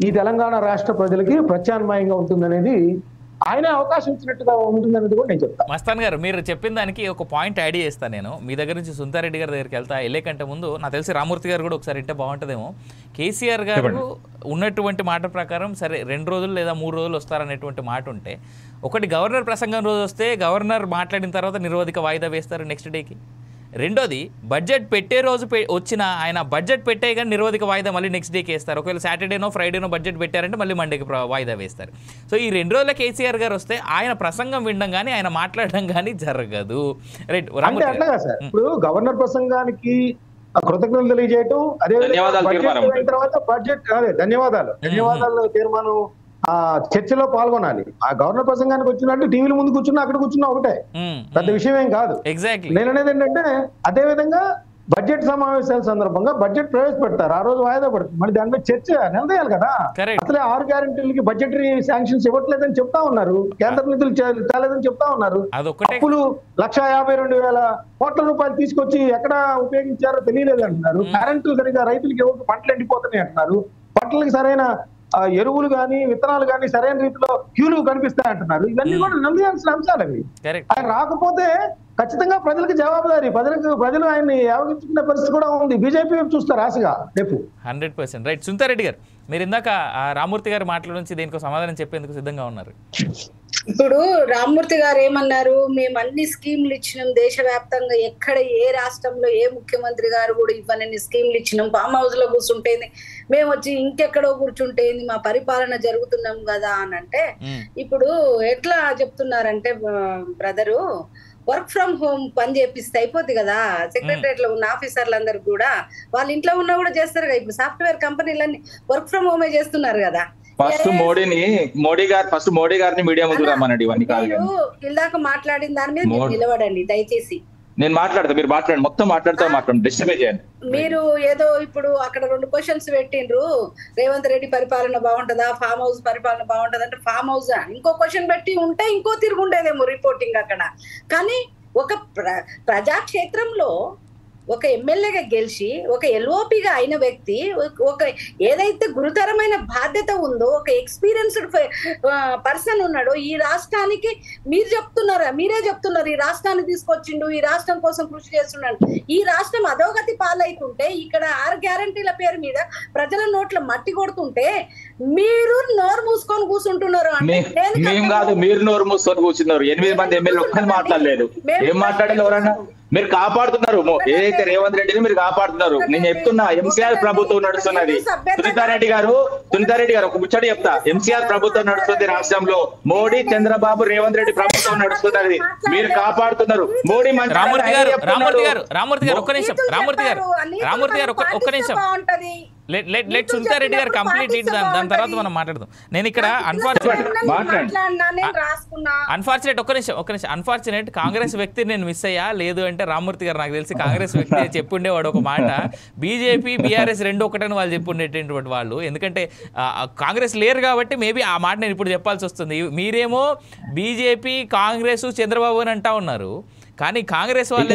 ఈ తెలంగాణ రాష్ట్ర ప్రజలకి ప్రత్యామ్నాయంగా ఉంటుందనేది, ఆయనే అవకాశం ఇచ్చినట్టుగా ఉంటుందనేది కూడా నేను చెప్తాను. మస్తాన్ గారు, మీరు చెప్పిన దానికి ఒక పాయింట్ యాడ్ చేస్తాను నేను. మీ దగ్గర నుంచి సునీతారెడ్డి గారి దగ్గరికి వెళ్తా. వెళ్ళే కంటే ముందు నాకు తెలిసి రామూర్తి గారు కూడా ఒకసారి ఇంటే బాగుంటుందేమో. కేసీఆర్ గారు ఉన్నటువంటి మాట ప్రకారం సరే 2 రోజులు లేదా 3 రోజులు వస్తారనేటువంటి మాట ఉంటే, ఒకటి గవర్నర్ ప్రసంగం రోజు వస్తే గవర్నర్ మాట్లాడిన తర్వాత నిరోధిక వాయిదా వేస్తారు నెక్స్ట్ డేకి. రెండోది, బడ్జెట్ పెట్టే రోజు వచ్చిన ఆయన బడ్జెట్ పెట్టే కానీ నిరోధిక వాయిదా మళ్ళీ నెక్స్ట్ డేకి వేస్తారు. ఒకవేళ సాటర్డేనో ఫ్రైడేనో బడ్జెట్ పెట్టారంటే మళ్ళీ మండేకి వాయిదా వేస్తారు. సో ఈ 2 రోజుల కేసీఆర్ గారు వస్తే ఆయన ప్రసంగం వినడం కానీ ఆయన మాట్లాడడం కానీ జరగదు. రైట్. ఇప్పుడు గవర్నర్ ప్రసంగానికి కృతజ్ఞతలు తెలియజేయటం, అదే తర్వాత బడ్జెట్ ధన్యవాదాలు తీర్మానం ఆ చర్చలో పాల్గొనాలి. ఆ గవర్నర్ ప్రసంగానికి వచ్చినట్టు టీవీల ముందు కూర్చున్నా అక్కడ కూర్చున్నా ఒకటే, పెద్ద విషయం ఏం కాదు. నేను అనేది ఏంటంటే అదే విధంగా బడ్జెట్ సమావేశాల సందర్భంగా బడ్జెట్ ప్రవేశపెడతారు, ఆ రోజు వాయిదా పడుతుంది, మరి దాని మీద చర్చ నిలదీయాలి కదా. అసలే 6 గ్యారెంటీలకి బడ్జెటరీ శాంక్షన్స్ ఇవ్వట్లేదని చెప్తా ఉన్నారు, కేంద్ర నిధులు తేలేదని చెప్తా ఉన్నారు. అప్పులు 1,52,000 కోట్ల రూపాయలు తీసుకొచ్చి ఎక్కడ ఉపయోగించారో తెలియలేదు అంటున్నారు. కరెంటు సరిగా రైతులకి ఎవరికి పంటలు ఎండిపోతున్నాయి అంటున్నారు. పంటలకు సరైన ఎరువులు కానీ విత్తనాలు కానీ సరైన రీతిలో క్యూలు కనిపిస్తాయి అంటున్నారు. ఇవన్నీ కూడా నిలదీయాల్సిన అంశాలు అవి. ఆయన రాకపోతే ఖచ్చితంగా ప్రజలకు జవాబుదారీ, ప్రజలు ఆయన్ని యావగించుకునే పరిస్థితి కూడా ఉంది. బీజేపీ చూస్తారు ఆశగా రేపు. 100%. రైట్. సునీతారెడ్డి గారు, మీరు ఇందాక రామ్మూర్తి గారి మాటల నుంచి దీనికి సమాధానం చెప్పేందుకు సిద్ధంగా ఉన్నారు. ఇప్పుడు రామ్మూర్తి గారు ఏమన్నారు, మేము అన్ని స్కీములు ఇచ్చినాం దేశవ్యాప్తంగా, ఎక్కడ ఏ రాష్ట్రంలో ఏ ముఖ్యమంత్రి గారు కూడా ఇవ్వనన్ని స్కీములు ఇచ్చినాం, ఫామ్ హౌస్ లో కూర్చుంటేంది, మేము వచ్చి ఇంకెక్కడో కూర్చుంటేంది, మా పరిపాలన జరుగుతున్నాం కదా అని అంటే, ఇప్పుడు ఎట్లా చెప్తున్నారంటే బ్రదరు, వర్క్ ఫ్రమ్ హోమ్ పని చేపిస్తే అయిపోద్ది కదా. సెక్రటరియట్ లో ఉన్న ఆఫీసర్లందరూ కూడా వాళ్ళ ఇంట్లో ఉన్నా కూడా చేస్తారు కదా. ఇప్పుడు సాఫ్ట్వేర్ కంపెనీలన్నీ వర్క్ ఫ్రమ్ హోమే చేస్తున్నారు కదా. మోడీ గారిని మీడియా ముందు రమ్మనండి. ఇవన్నీ కాదు, ఇందాక మాట్లాడిన దాని మీద మీరు నిలబడండి దయచేసి. నేను మాట్లాడతా, మీరు మాట్లాడండి, మొత్తం మాట్లాడండి, డిస్టర్బ్ చేయండి. మీరు ఏదో ఇప్పుడు అక్కడ 2 క్వశ్చన్స్ పెట్టిండ్రు, రేవంత్ రెడ్డి పరిపాలన బాగుంటదా, ఫామ్ హౌస్ పరిపాలన బాగుంటదా అంటే, ఫామ్ హౌస్ ఇంకో క్వశ్చన్ పెట్టి ఉంటే ఇంకో తిరుగుండేదేమో రిపోర్టింగ్ అక్కడ. కానీ ఒక ప్రజాక్షేత్రంలో ఒక ఎమ్మెల్యేగా గెలిచి ఒక ఎల్ఓపిగా అయిన వ్యక్తి, ఒక ఏదైతే గురుతరమైన బాధ్యత ఉందో, ఒక ఎక్స్పీరియన్స్డ్ పర్సన్ ఉన్నాడో ఈ రాష్ట్రానికి, మీరే చెప్తున్నారు ఈ రాష్ట్రాన్ని తీసుకొచ్చిండు, ఈ రాష్ట్రం కోసం కృషి చేస్తున్నాడు. ఈ రాష్ట్రం అధోగతి పాలైతుంటే, ఇక్కడ 6 గ్యారంటీల పేరు మీద ప్రజల నోట్ల మట్టి కొడుతుంటే మీరు నోరు మూసుకొని కూర్చుంటున్నారు. మీరు నోరు మూసుకొని కూర్చున్నారు. 8 మంది ఎమ్మెల్యేలు ఒక్కరు మాట్లాడలేదు. ఏం మాట్లాడాలి ఎవరన్నా? మీరు కాపాడుతున్నారు, ఏదైతే రేవంత్ రెడ్డిని మీరు కాపాడుతున్నారు. నేను చెప్తున్నా, ఎంసీఆర్ ప్రభుత్వం నడుస్తున్నది. సునీతారెడ్డి గారు ఒక ముచ్చట చెప్తా, ఎంసీఆర్ ప్రభుత్వం నడుస్తుంది రాష్ట్రంలో. మోడీ, చంద్రబాబు, రేవంత్ రెడ్డి ప్రభుత్వం నడుస్తున్నది. మీరు కాపాడుతున్నారు. మోడీ రామ్మూర్తి గారు ఒక్క నిమిషం. లెట్ సునీతారెడ్డి గారు కంప్లీట్ దాని తర్వాత మనం మాట్లాడదాం. నేను ఇక్కడ అన్ఫార్చునేట్ కాంగ్రెస్ వ్యక్తి నేను మిస్ అయ్యా, లేదు అంటే రామ్మూర్తి గారు నాకు తెలిసి కాంగ్రెస్ వ్యక్తి చెప్పుండేవాడు ఒక మాట. బీజేపీ బీఆర్ఎస్ 2 ఒకటని వాళ్ళు చెప్పుండేటటువంటి వాళ్ళు, ఎందుకంటే కాంగ్రెస్ లేరు కాబట్టి మేబీ ఆ మాట నేను ఇప్పుడు చెప్పాల్సి వస్తుంది. మీరేమో బీజేపీ, కాంగ్రెస్, చంద్రబాబు అని అంటా ఉన్నారు, కానీ కాంగ్రెస్ వాళ్ళు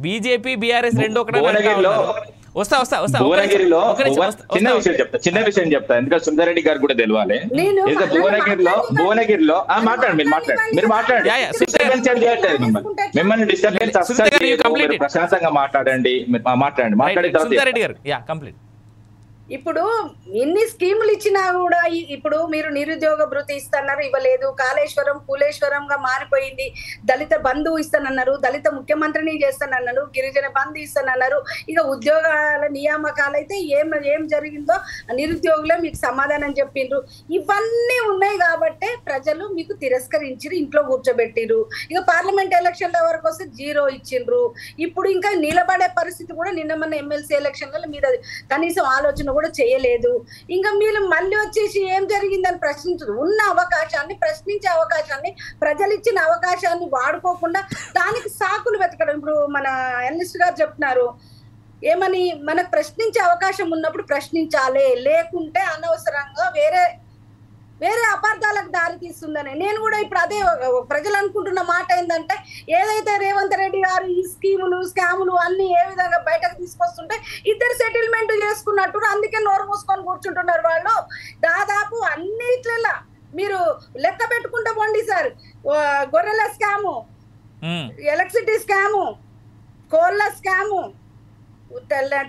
బీజేపీ బీఆర్ఎస్ 2 ఒకటని చిన్న విషయం చెప్తా, ఎందుకంటే సుందరెడ్డి గారు కూడా తెలియాలి. భువనగిరిలో మీరు మాట్లాడండి, మిమ్మల్ని డిస్టర్బెన్స్ ప్రశాంతంగా మాట్లాడండి, మాట్లాడిన తర్వాత. ఇప్పుడు ఎన్ని స్కీములు ఇచ్చినా కూడా, ఇప్పుడు మీరు నిరుద్యోగ భృతి ఇస్తున్నారు, ఇవ్వలేదు. కాళేశ్వరం కూలేశ్వరంగా మారిపోయింది. దళిత బంధు ఇస్తానన్నారు, దళిత ముఖ్యమంత్రిని చేస్తానన్నారు, గిరిజన బంధు ఇస్తానన్నారు. ఇక ఉద్యోగాల నియామకాలు అయితే ఏం జరిగిందో నిరుద్యోగులే మీకు సమాధానం చెప్పిండ్రు. ఇవన్నీ ఉన్నాయి కాబట్టే ప్రజలు మీకు తిరస్కరించిరు, ఇంట్లో కూర్చోబెట్టిరు. ఇక పార్లమెంట్ ఎలక్షన్ల వరకు వస్తే 0 ఇచ్చిండ్రు. ఇప్పుడు ఇంకా నిలబడే పరిస్థితి కూడా, నిన్న మన ఎమ్మెల్సీ ఎలక్షన్లలో మీరు కనీసం ఆలోచన కూడా చేయలేదు. ఇంకా మీరు మళ్ళీ వచ్చేసి ఏం జరిగిందని ప్రశ్నించదు. ఉన్న అవకాశాన్ని, ప్రశ్నించే అవకాశాన్ని, ప్రజలు ఇచ్చిన అవకాశాన్ని వాడుకోకుండా దానికి సాకులు వెతకడం. ఇప్పుడు మన ఎన్ఎస్ గారు చెప్తున్నారు ఏమని, మనకు ప్రశ్నించే అవకాశం ఉన్నప్పుడు ప్రశ్నించాలి, లేకుంటే అనవసరంగా వేరే అపార్థాలకు దారి తీస్తుందని. నేను కూడా ఇప్పుడు అదే ప్రజలు అనుకుంటున్న మాట ఏంటంటే, ఏదైతే రేవంత్ రెడ్డి గారు ఈ స్కాములు అన్ని ఏ విధంగా బయటకు తీసుకొస్తుంటే ఇద్దరు సెటిల్మెంట్ చేసుకున్నట్టు, అందుకే నోరు మూసుకొని కూర్చుంటున్నారు వాళ్ళు. దాదాపు అన్నిట్లలో మీరు లెక్క పెట్టుకుంటూ పోండి సార్. గొర్రెల స్కాము, ఎలక్ట్రిసిటీ స్కాము, కోళ్ళ scam,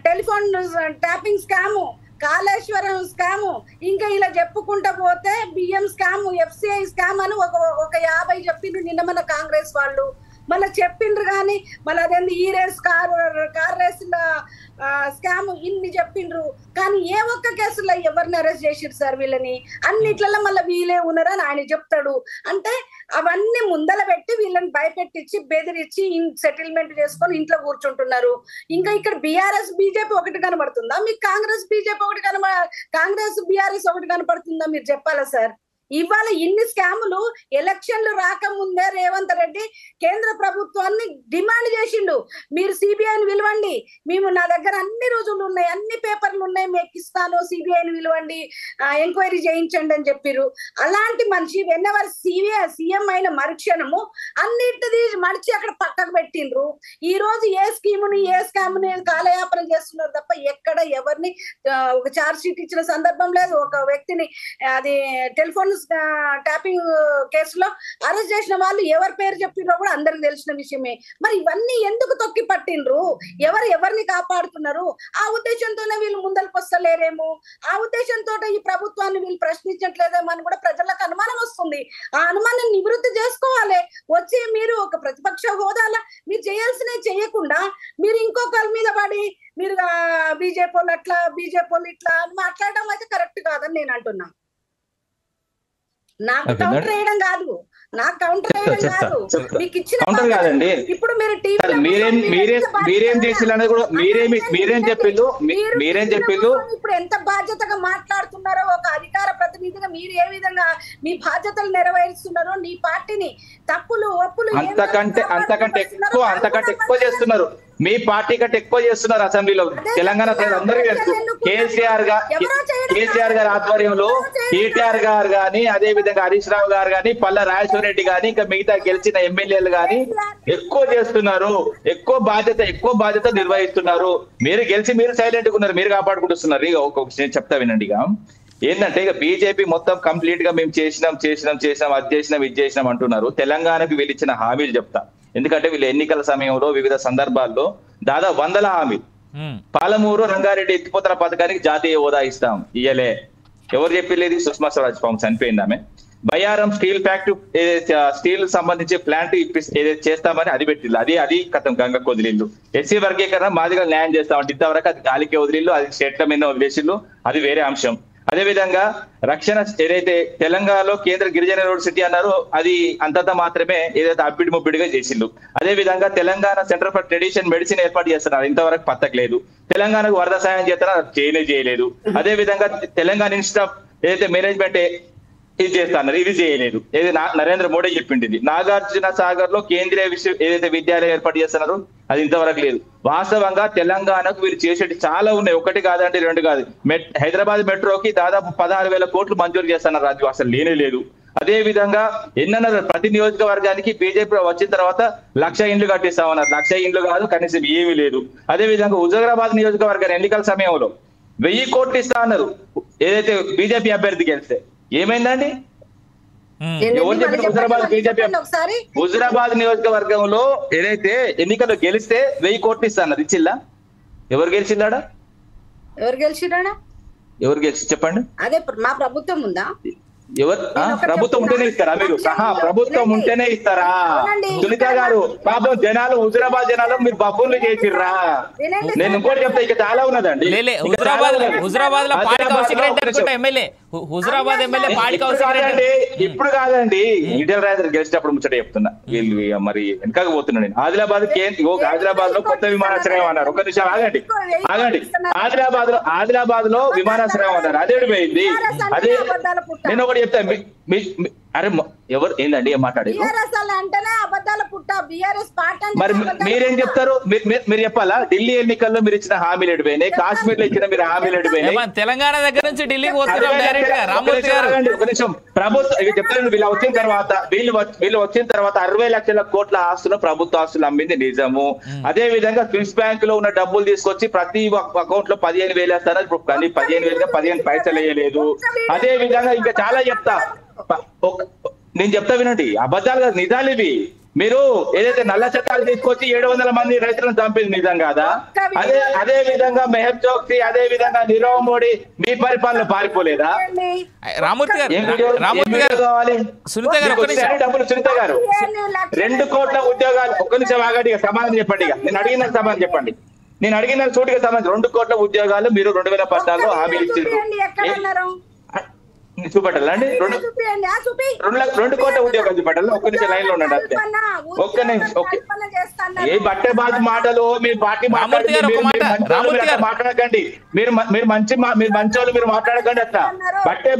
telephone tapping scam, Kaleshwaram scam, ఇంకా ఇలా చెప్పుకుంటా పోతే బియ్యం స్కాము, FCI స్కామ్ అని ఒక 50 చెప్పిండ్రు నిన్న మన కాంగ్రెస్ వాళ్ళు. మళ్ళీ చెప్పిండ్రు కానీ మళ్ళీ అదేంది ఈ రేస్ కార్ రేసుల స్కామ్ ఇన్ని చెప్పిండ్రు కానీ ఏ ఒక్క కేసులో ఎవరిని అరెస్ట్ చేసిరు సార్ వీళ్ళని, అన్నిట్లలో మళ్ళీ వీళ్ళే ఉన్నారని ఆయన చెప్తాడు. అంటే అవన్నీ ముందల పెట్టి వీళ్ళని భయపెట్టించి బెదిరించి సెటిల్మెంట్ చేసుకొని ఇంట్లో కూర్చుంటున్నారు. ఇంకా ఇక్కడ బీఆర్ఎస్ బీజేపీ ఒకటి కనబడుతుందా మీకు? కాంగ్రెస్ బీజేపీ ఒకటి కాంగ్రెస్ బీఆర్ఎస్ ఒకటి కనబడుతుందా మీరు చెప్పాలా సార్? ఇవాళ ఇన్ని స్కాములు ఎలక్షన్లు రాకముందే రేవంత్ రెడ్డి కేంద్ర ప్రభుత్వాన్ని డిమాండ్ చేసిండు, మీరు సిబిఐని పిలవండి, మేము నా దగ్గర అన్ని రుజువులు ఉన్నాయి, అన్ని పేపర్లు ఉన్నాయి, మీకు ఇస్తాను, సిబిఐని పిలవండి, ఎంక్వైరీ చేయించండి అని చెప్పిరు. అలాంటి మనిషి వెన్నెవర్ సీఎం అయిన మరుక్షణము అన్నిటిది మడిచి అక్కడ పక్కకు పెట్టిండ్రు. ఈ రోజు ఏ స్కీముని ఏ స్కామ్ని కాలయాపన చేస్తున్నారు తప్ప ఎక్కడ ఎవరిని ఒక ఛార్జ్ షీట్ ఇచ్చిన సందర్భం లేదు. ఒక వ్యక్తిని అది టెలిఫోన్ ట్యాపింగ్ కేసులో అరెస్ట్ చేసిన వాళ్ళు ఎవరి పేరు చెప్పినో కూడా అందరికి తెలిసిన విషయమే. మరి ఇవన్నీ ఎందుకు తొక్కి పట్టిండ్రు? ఎవరిని కాపాడుతున్నారు? ఆ ఉద్దేశంతోనే వీళ్ళు ముందరికి వస్తలేరేమో, ఆ ఉద్దేశంతో ఈ ప్రభుత్వాన్ని వీళ్ళు ప్రశ్నించట్లేదేమో అని కూడా ప్రజలకు అనుమానం వస్తుంది. ఆ అనుమానం నివృత్తి చేసుకోవాలి. వచ్చి మీరు ఒక ప్రతిపక్ష హోదాలో మీరు చేయాల్సినవి చేయకుండా మీరు ఇంకొకరి మీద పడి మీరు బీజేపీ వాళ్ళు అట్లా బీజేపీ వాళ్ళు ఇట్లా అని మాట్లాడడం అయితే కరెక్ట్ కాదని నేను అంటున్నా. నాకు కౌంటర్ వేయడం కాదు, నాకు కౌంటర్ వేయడం కాదు, మీకు ఇచ్చిన ఇప్పుడు మీరు మీరేం చేసినా కూడా మీరేం చెప్పిల్లు ఇప్పుడు ఎంత బాధ్యతగా మాట్లాడుతున్నారో ఒక అధికార ప్రతినిధిగా మీరు ఏ విధంగా మీ బాధ్యతలు నెరవేరుస్తున్నారో, నీ పార్టీని తప్పులు ఒప్పులు అంతకంటే ఎక్కువ చేస్తున్నారు. మీ పార్టీ కంటే ఎక్కువ చేస్తున్నారు అసెంబ్లీలో. తెలంగాణ అందరికీ తెలుసు. కేసీఆర్ గారి ఆధ్వర్యంలో కేటీఆర్ గారు గాని, అదే విధంగా హరీష్ రావు గారు గాని, పల్లా రాజేశ్వర రెడ్డి గాని, ఇంకా మిగతా గెలిచిన ఎమ్మెల్యేలు గాని ఎక్కువ చేస్తున్నారు. ఎక్కువ బాధ్యత నిర్వహిస్తున్నారు. మీరు గెలిచి మీరు సైలెంట్ గా ఉన్నారు, మీరు కాపాడుకుంటున్నారు. ఇక ఒక్కొక్క విషయం చెప్తా వినండి. ఇక ఏంటంటే ఇక బీజేపీ మొత్తం కంప్లీట్ గా మేము చేసినాం ఇది చేసినాం అంటున్నారు. తెలంగాణకు వీళ్ళు ఇచ్చిన హామీలు చెప్తా. ఎందుకంటే వీళ్ళు ఎన్నికల సమయంలో వివిధ సందర్భాల్లో దాదాపు 100 హామీలు. పాలమూరు రంగారెడ్డి ఎత్తిపోతల పథకానికి జాతీయ హోదా ఇస్తాం, ఇయ్యలే. ఎవరు చెప్పలేదు? సుష్మా స్వరాజ్ పాపం చనిపోయింది ఆమె. బయ్యారం స్టీల్ ఫ్యాక్టరీ స్టీల్ సంబంధించి ప్లాంట్ ఏదైతే చేస్తామని అది పెట్టిల్లు, అది కథం గంగకు వదిలిల్లు. ఎస్సీ వర్గీకరణ మాదిగా న్యాయం చేస్తామంటే ఇంతవరకు అది గాలికి వదిలిల్లు, అది స్టేట్ల మీద వదిలేసిల్లు, అది వేరే అంశం. అదే విధంగా రక్షణ ఏదైతే తెలంగాణలో కేంద్ర గిరిజన యూనివర్సిటీ అన్నారో అది అంతంత మాత్రమే ఏదైతే అబ్బిడి ముబ్బిడిగా చేసిండు. అదే విధంగా Telangana centre for tradition medicine ఏర్పాటు చేస్తున్నారు, ఇంతవరకు పత్తకలేదు. తెలంగాణకు వరద సాయం చేస్తున్నారు, చేయలేదు. అదే విధంగా తెలంగాణ ఇన్స్టిట్యూట్ ఆఫ్ ఏదైతే మేనేజ్మెంట్ ఇది చేస్తున్నారు, ఇది చేయలేదు. ఏది నరేంద్ర మోడీ చెప్పింది. నాగార్జున సాగర్ లో కేంద్రీయ ఏదైతే విద్యాలయం ఏర్పాటు చేస్తున్నారు అది ఇంతవరకు లేదు. వాస్తవంగా తెలంగాణకు వీళ్ళు చేసేటి చాలా ఉన్నాయి, ఒకటి కాదండి, 2 కాదు. హైదరాబాద్ మెట్రోకి దాదాపు 16,000 కోట్లు మంజూరు చేస్తున్నారు, అది అసలు లేనే లేదు. అదే విధంగా ఎన్నన్నారు ప్రతి నియోజకవర్గానికి బీజేపీ వచ్చిన తర్వాత 1,00,000 ఇండ్లు కట్టిస్తామన్నారు. 1,00,000 ఇండ్లు కాదు, కనీసం ఏమీ లేదు. అదే విధంగా హుజూరాబాద్ నియోజకవర్గం ఎన్నికల సమయంలో 1000 కోట్లు ఇస్తా అన్నారు ఏదైతే బీజేపీ అభ్యర్థి గెలిస్తే. ఏమైందండి? ఎవరు చెప్పిన? హుజూరాబాద్ నియోజకవర్గంలో ఏదైతే ఎన్నికల్లో గెలిస్తే 1000 కోట్లు ఇస్తాన్నారు, ఇచ్చిల్లా? ఎవరు గెలిచిందాడా? ఎవరు గెలిచి చెప్పండి? అదే మా ప్రభుత్వం ఉందా? ఎవరు ప్రభుత్వం ఉంటేనే ఇస్తారా మీరు? ప్రభుత్వం ఉంటేనే ఇస్తారా? సునీత గారు పాపం జనాలు హుజూరాబాద్ జనాలు మీరు బబ్బులు చేసిర్రా. నేను ఇంకోటి చెప్తా, ఇక చాలా ఉన్నదండి. ఇప్పుడు కాదండి, ఈటెల రాజేందర్ గెలిచినప్పుడు ముచ్చట చెప్తున్నా. వీళ్ళు మరి వెనకకు పోతున్నా నేను. ఆదిలాబాద్ లో కొత్త విమానాశ్రయం అన్నారు. ఒక నిమిషం ఆగండి. ఆదిలాబాద్ లో విమానాశ్రయం అన్నారు, అదే పోయింది. అదే నేను ఒకటి చెప్తా. అరే ఎవరు ఏందండి ఏం మాట్లాడారు? మరి మీరేం చెప్తారు? మీరు చెప్పాలా? ఢిల్లీ ఎన్నికల్లో మీరు ఇచ్చిన హామీలు ఎడిపోయినాయి, కాశ్మీర్ లో ఇచ్చిన మీరు హామీలు ఎడిపోయినాయి. తెలంగాణ దగ్గర నుంచి ఢిల్లీకి ఒక నిమిషం. ప్రభుత్వం చెప్తాను, వీళ్ళు వచ్చిన తర్వాత 60 లక్షల కోట్ల ఆస్తులు ప్రభుత్వ ఆస్తులు అమ్మింది నిజము. అదే విధంగా స్విస్ బ్యాంక్ లో ఉన్న డబ్బులు తీసుకొచ్చి ప్రతి అకౌంట్ లో 15,000 వేస్తారు, కానీ 15,000 15 పైసలు వేయలేదు. అదే విధంగా ఇంకా చాలా చెప్తా. నేను చెప్తా వినండి, అబద్ధాలు కాదు నిజాలు ఇవి. మీరు ఏదైతే నల్ల చట్టాలు తీసుకొచ్చి 700 మంది రైతులను చంపింది నిజం కాదా? అదే విధంగా మెహబ్ చౌక్సీ, అదే విధంగా నీరవ్ మోడీ మీ పరిపాలన పారిపోలేదా? రామూర్తి గారు సునీత గారు డబ్బులు సునీత గారు 2 కోట్ల ఉద్యోగాలు, ఒక్క నిమిషం ఆగండి, సమాధానం చెప్పండి. నేను అడిగిన సమాధానం చెప్పండి. నేను అడిగిన సూటిగా సమాధానం. 2 కోట్ల ఉద్యోగాలు మీరు 2014లో హామీ ఇచ్చారు. చూపెట్టాలండి 2 కోట్ల ఉద్యోగాలు చూపెట్టాలి. ఒక్క నిమిషం లైన్ లో ఉండండి. అంతే ఒక్క నిమిషం. ఏ బట్టే బాధ మాటలు మీ పార్టీ మాట్లాడకండి. మీరు మంచోళ్ళు, మీరు మాట్లాడకండి. అట్లా బట్టే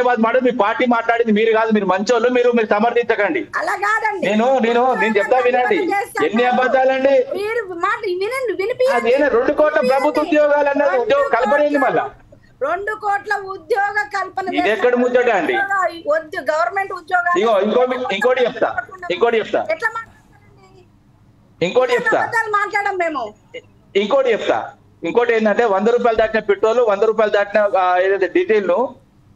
బాధ మాటలు మీ పార్టీ మాట్లాడింది మీరు కాదు. మీరు మంచోళ్ళు, మీరు సమర్థించకండి. నేను చెప్తా వినండి. ఎన్ని అబద్ధాలండి? అదేనా 2 కోట్ల ప్రభుత్వ ఉద్యోగాలు అన్నది ఉద్యోగ కల్పన మళ్ళా 2 కోట్ల ఉద్యోగ కల్పన ఇది ఎక్కడ ముచ్చట అండి? గవర్నమెంట్ ఉద్యోగాలు. ఇంకోటి చెప్తా ఇంకోటి ఏంటంటే 100 రూపాయలు దాటిన పెట్రోల్, 100 రూపాయలు దాటిన ఏదైతే డీజిల్ ను,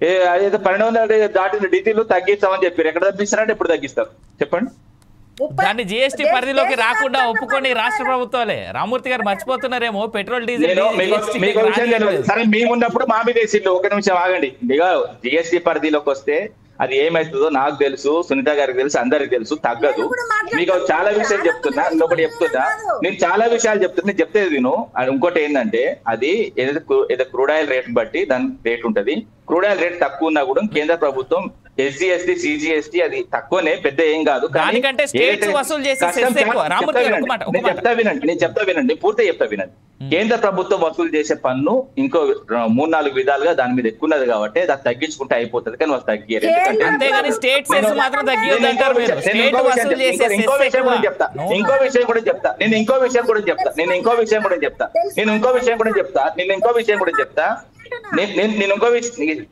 ఏదైతే 1200 దాటిన డీజిల్ తగ్గిస్తామని చెప్పారు. ఎక్కడ తగ్గిస్తారంటే ఎప్పుడు తగ్గిస్తారు చెప్పండి? దాన్ని జిఎస్టీ పరిధిలోకి రాకుండా ఒప్పుకొని రాష్ట్ర ప్రభుత్వాలే. రామూర్తి గారు మర్చిపోతున్నారేమో పెట్రోల్ డీజిల్. సరే మేమున్నప్పుడు మా మీద వేసిండు. ఒక నిమిషం ఆగండి. జిఎస్టీ పరిధిలోకి వస్తే అది ఏమైతుందో నాకు తెలుసు, సునీత గారికి తెలుసు, అందరికి తెలుసు. తగ్గదు. మీకు చాలా విషయాలు చెప్తున్నా, ఇంకొకటి చెప్తున్నా. నేను చాలా విషయాలు చెప్తున్నా, నేను చెప్తే విను. అది ఇంకోటి ఏంటంటే అది ఏదో క్రూడ్ ఆయిల్ రేట్ బట్టి దాని రేట్ ఉంటది. క్రూడ్ ఆయిల్ రేట్ తక్కువ ఉన్నా కూడా కేంద్ర ప్రభుత్వం ఎస్సీ ఎస్టీ సిజిఎస్టీ అది తక్కువనే, పెద్ద ఏం కాదు. నేను చెప్తా వినండి, పూర్తి చెప్తా వినండి. కేంద్ర ప్రభుత్వం వసూలు చేసే పన్ను ఇంకో 3-4 విధాలుగా దాని మీద ఎక్కువ ఉన్నది కాబట్టి అది తగ్గించుకుంటే అయిపోతుంది. కానీ వాళ్ళు తగ్గారు. ఇంకో విషయం కూడా చెప్తా. నేను ఇంకో విషయం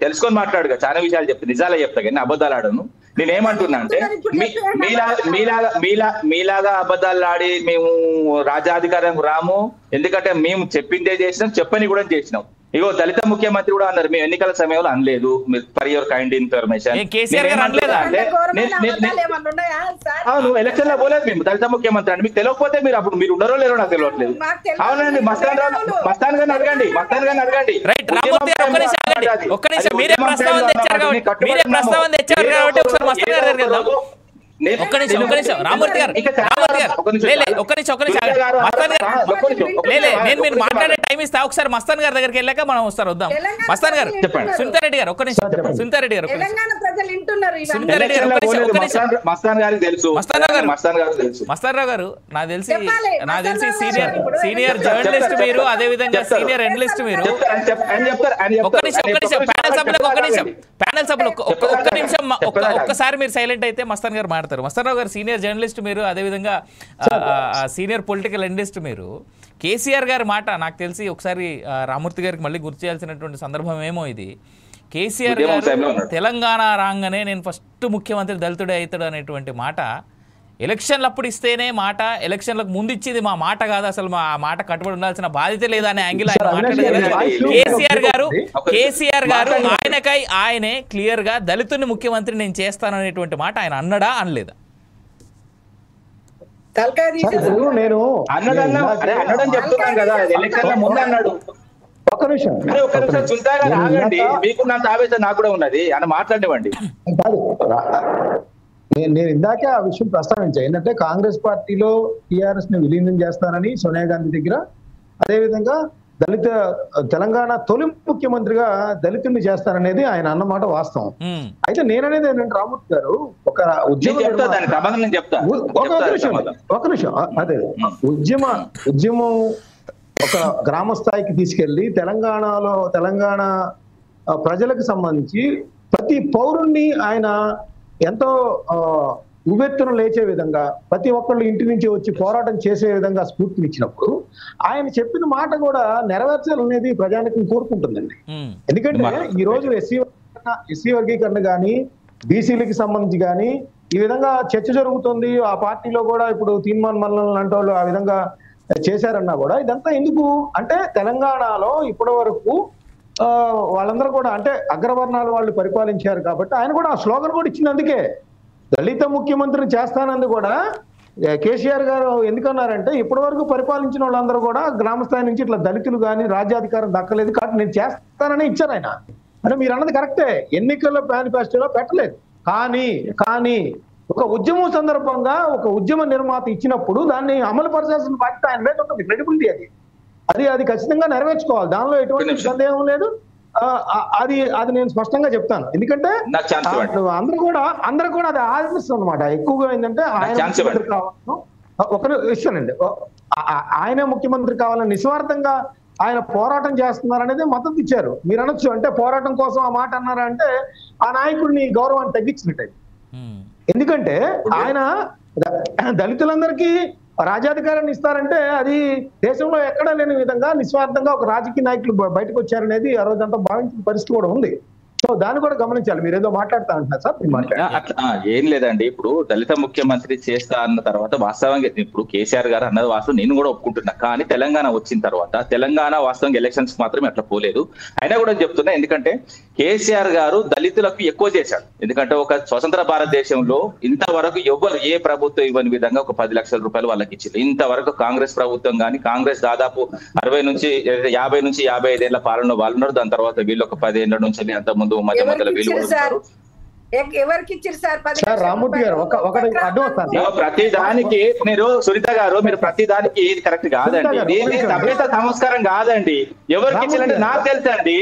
తెలుసుకొని మాట్లాడుగా. చాలా విషయాలు చెప్తా, నిజాలే చెప్తా కానీ అబద్ధాలు ఆడను. నేనేమంటున్నా అంటే మీలాగా అబద్ధాలు ఆడి మేము రాజ్యాధికారం రాము. ఎందుకంటే మేము చెప్పిందే చేసినాం, చెప్పని కూడా చేసినాం. ఇగో దళిత ముఖ్యమంత్రి కూడా అన్నారు, మేము ఎన్నికల సమయంలో అనలేదు. For your kind information. అవును, ఎలక్షన్ లో పోలేదు మేము. దళిత ముఖ్యమంత్రి అంటే మీకు తెలియకపోతే మీరు అప్పుడు మీరు ఉన్నారో లేరో నాకు తెలియట్లేదు. అవునండి, మస్తాన్ గారిని అడగండి. మీరే ప్రస్తావన తెచ్చారు కాబట్టి ఒకసారి మస్తాన్ గారి దగ్గరికి వెళ్దాం. ఒక్క నిమిషం రామూర్తి గారు నేను మీరు మాట్లాడే టైం ఇస్తా. ఒకసారి మస్తాన్ గారి దగ్గరికి వెళ్ళాక మనం వస్తారు, వద్దాం. మస్తాన్ గారు, సునీతారెడ్డి గారు ఒక్క నిమిషం. సునీతారెడ్డి గారు మస్తాన్ గారు నాకు తెలిసి సీనియర్ జర్నలిస్ట్ మీరు, అదే విధంగా సీనియర్ అనలిస్ట్ మీరు. ప్యానెల్ సభ్యులు ఒక్క నిమిషం ఒక్కసారి మీరు సైలెంట్ అయితే మస్తాన్ గారు మాట్లాడతారు. మస్తాన్ గారు సీనియర్ జర్నలిస్ట్ మీరు, అదేవిధంగా సీనియర్ పొలిటికల్ అనలిస్ట్ మీరు. కేసీఆర్ గారి మాట నాకు తెలిసి ఒకసారి రామూర్తి గారికి మళ్ళీ గుర్తు చేయాల్సినటువంటి సందర్భం ఏమో ఇది. కేసీఆర్ గారు తెలంగాణ రాగానే నేను ఫస్ట్ ముఖ్యమంత్రి దళితుడే అవుతాడు అనేటువంటి మాట ఎలక్షన్లు అప్పుడు ఇస్తేనే మాట, ఎలక్షన్లకు ముందు ఇచ్చింది మా మాట కాదు, అసలు మా మాట కట్టుబడి ఉండాల్సిన బాధ్యత లేదా అనే యాంగిల్ ఆయన మాట్లాడలేదు. కేసీఆర్ గారు ఆయనకై ఆయనే క్లియర్ గా దళితుని ముఖ్యమంత్రి నేను చేస్తాను అనేటువంటి మాట ఆయన అన్నడా అనలేదా? నేను అన్నదని చెప్తున్నాను కదా, ఎలక్షన్ల ముందు అన్నాడు. ఒక్క నిమిషం ఆగండి, మీకు నా ఆవేశం నాకు కూడా ఉన్నది అని మాట్లాడేవండి. నేను ఇందాకే ఆ విషయం ప్రస్తావించాను. ఏంటంటే కాంగ్రెస్ పార్టీలో టిఆర్ఎస్ ని విలీనం చేస్తానని సోనియా గాంధీ దగ్గర, అదేవిధంగా తెలంగాణ తొలి ముఖ్యమంత్రిగా దళితుల్ని చేస్తారనేది ఆయన అన్నమాట వాస్తవం. అయితే నేననేది ఏంటంటే రామూర్తి గారు ఒక ఒక నిమిషం అదే ఉద్యమం ఒక గ్రామ స్థాయికి తీసుకెళ్లి తెలంగాణ ప్రజలకు సంబంధించి ప్రతి పౌరుణ్ణి ఆయన ఎంతో ఉవ్వెత్తున లేచే విధంగా, ప్రతి ఒక్కళ్ళు ఇంటి నుంచి వచ్చి పోరాటం చేసే విధంగా స్ఫూర్తినిచ్చినప్పుడు ఆయన చెప్పిన మాట కూడా నెరవేర్చాలనేది ప్రజానికం కోరుకుంటుందండి. ఎందుకంటే ఈ రోజు ఎస్సీ వర్గీకరణ కానీ, బీసీలకి సంబంధించి కానీ ఈ విధంగా చర్చ జరుగుతుంది. ఆ పార్టీలో కూడా ఇప్పుడు తీర్మాన్ మల్లన్ లాంటి వాళ్ళు ఆ విధంగా చేశారన్నా కూడా ఇదంతా ఎందుకు అంటే తెలంగాణలో ఇప్పటి వరకు వాళ్ళందరూ కూడా అంటే అగ్రవర్ణాలు వాళ్ళు పరిపాలించారు కాబట్టి ఆయన కూడా ఆ స్లోగన్ కూడా ఇచ్చింది. అందుకే దళిత ముఖ్యమంత్రిని చేస్తానంది కూడా కేసీఆర్ గారు ఎందుకన్నారంటే ఇప్పటి వరకు పరిపాలించిన వాళ్ళందరూ కూడా గ్రామ స్థాయి నుంచి ఇట్లా దళితులు కానీ రాజ్యాధికారం దక్కలేదు కాబట్టి నేను చేస్తానని ఇచ్చారు ఆయన. అంటే మీరు అన్నది కరెక్టే, ఎన్నికల మేనిఫెస్టోలో పెట్టలేదు. కానీ ఒక ఉద్యమం సందర్భంగా ఒక ఉద్యమ నిర్మాత ఇచ్చినప్పుడు దాన్ని అమలు పరచాల్సిన బాధ్యత ఆయన మీద ఉంటుంది. క్రెడిబిలిటీ అది ఖచ్చితంగా నెరవేర్చుకోవాలి, దానిలో ఎటువంటి సందేహం లేదు. అది నేను స్పష్టంగా చెప్తాను. ఎందుకంటే అందరూ కూడా అది ఆలోచిస్తుంది అనమాట. ఎక్కువగా ఏంటంటే ఆయన ముఖ్యమంత్రి కావాలను ఒక ఇస్తానండి, ఆయనే ముఖ్యమంత్రి కావాలని నిస్వార్థంగా ఆయన పోరాటం చేస్తున్నారు అనేది మద్దతు ఇచ్చారు. మీరు అనొచ్చు అంటే పోరాటం కోసం ఆ మాట అన్నారా అంటే ఆ నాయకుడిని గౌరవాన్ని తగ్గించినట్టు. ఎందుకంటే ఆయన దళితులందరికీ రాజ్యాధికారాన్ని ఇస్తారంటే అది దేశంలో ఎక్కడా లేని విధంగా నిస్వార్థంగా ఒక రాజకీయ నాయకులు బయటకు వచ్చారనేది ఆ రోజంతా భావించిన పరిస్థితి కూడా ఉంది. సో దాన్ని కూడా గమనించాలి. మీరు ఏదో మాట్లాడుతా అంటున్నారు సార్. ఏం లేదండి, ఇప్పుడు దళిత ముఖ్యమంత్రి చేస్తా అన్న తర్వాత వాస్తవంగా ఇప్పుడు కేసీఆర్ గారు అన్నది వాస్తవం, నేను కూడా ఒప్పుకుంటున్నా. కానీ తెలంగాణ వచ్చిన తర్వాత తెలంగాణ వాస్తవంగా ఎలక్షన్స్ మాత్రమే అట్లా పోలేదు. అయినా కూడా చెప్తున్నా, ఎందుకంటే కేసీఆర్ గారు దళితులకు ఎక్కువ చేశారు. ఎందుకంటే ఒక స్వతంత్ర భారతదేశంలో ఇంతవరకు ఎవరు ఏ ప్రభుత్వం ఇవ్వని విధంగా ఒక 10 లక్షల రూపాయలు వాళ్ళకి ఇచ్చింది. ఇంతవరకు కాంగ్రెస్ ప్రభుత్వం కానీ, కాంగ్రెస్ దాదాపు 50 నుంచి 55 ఏళ్ల పాలన వాళ్ళు ఉన్నారు. దాని తర్వాత వీళ్ళు ఒక 10 ఏళ్ల నుంచి అంత ముందు మధ్య మధ్యలో వీళ్ళు ఎవరికి ఇచ్చారు సార్? రామూర్తి గారు ప్రతి దానికి మీరు సునీత గారు మీరు ప్రతి దానికి ఇది కరెక్ట్ కాదండి. ఇది సభ్యత సంస్కారం కాదండి. ఎవరికి ఇచ్చారంటే నాకు తెలుసు అండి.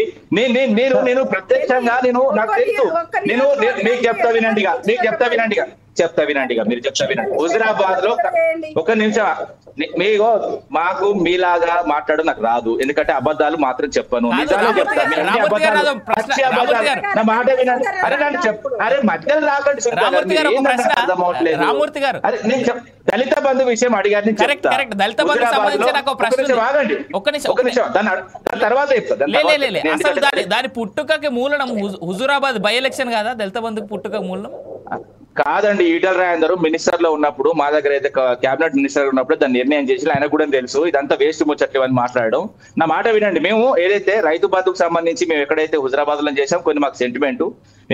నేను ప్రత్యక్షంగా నాకు తెలుసు. మీకు చెప్తా వినండిగా మీరు చెప్తా వినండి. హుజరాబాద్ లో ఒక నిమిషం, మీకు మాకు మీలాగా మాట్లాడు నాకు రాదు. ఎందుకంటే అబద్ధాలు మాత్రం చెప్పను, నిజాలు చెప్తాను. నా మాట వినండి. అరే మధ్యలో రాకండి. రామూర్తి గారు అరే నేను దళిత బంధు విషయం అడిగారు. ఒక నిమిషం తర్వాత దాని పుట్టుకకి మూలనం హుజూరాబాద్ బై ఎలక్షన్ కాదా? దళిత బంధు పుట్టుక మూలనం కాదండి. ఈటల రాజేందర్ మినిస్టర్ లో ఉన్నప్పుడు, మా దగ్గర అయితే క్యాబినెట్ మినిస్టర్ ఉన్నప్పుడు దాన్ని నిర్ణయం చేసి ఆయన కూడా తెలుసు ఇదంతా వేస్ట్ ముచ్చట్లు అని మాట్లాడడం. నా మాట వినండి. మేము ఏదైతే రైతు బంధుకు సంబంధించి మేము ఎక్కడైతే హుజరాబాద్ లో చేసాం కొన్ని మాకు సెంటిమెంట్.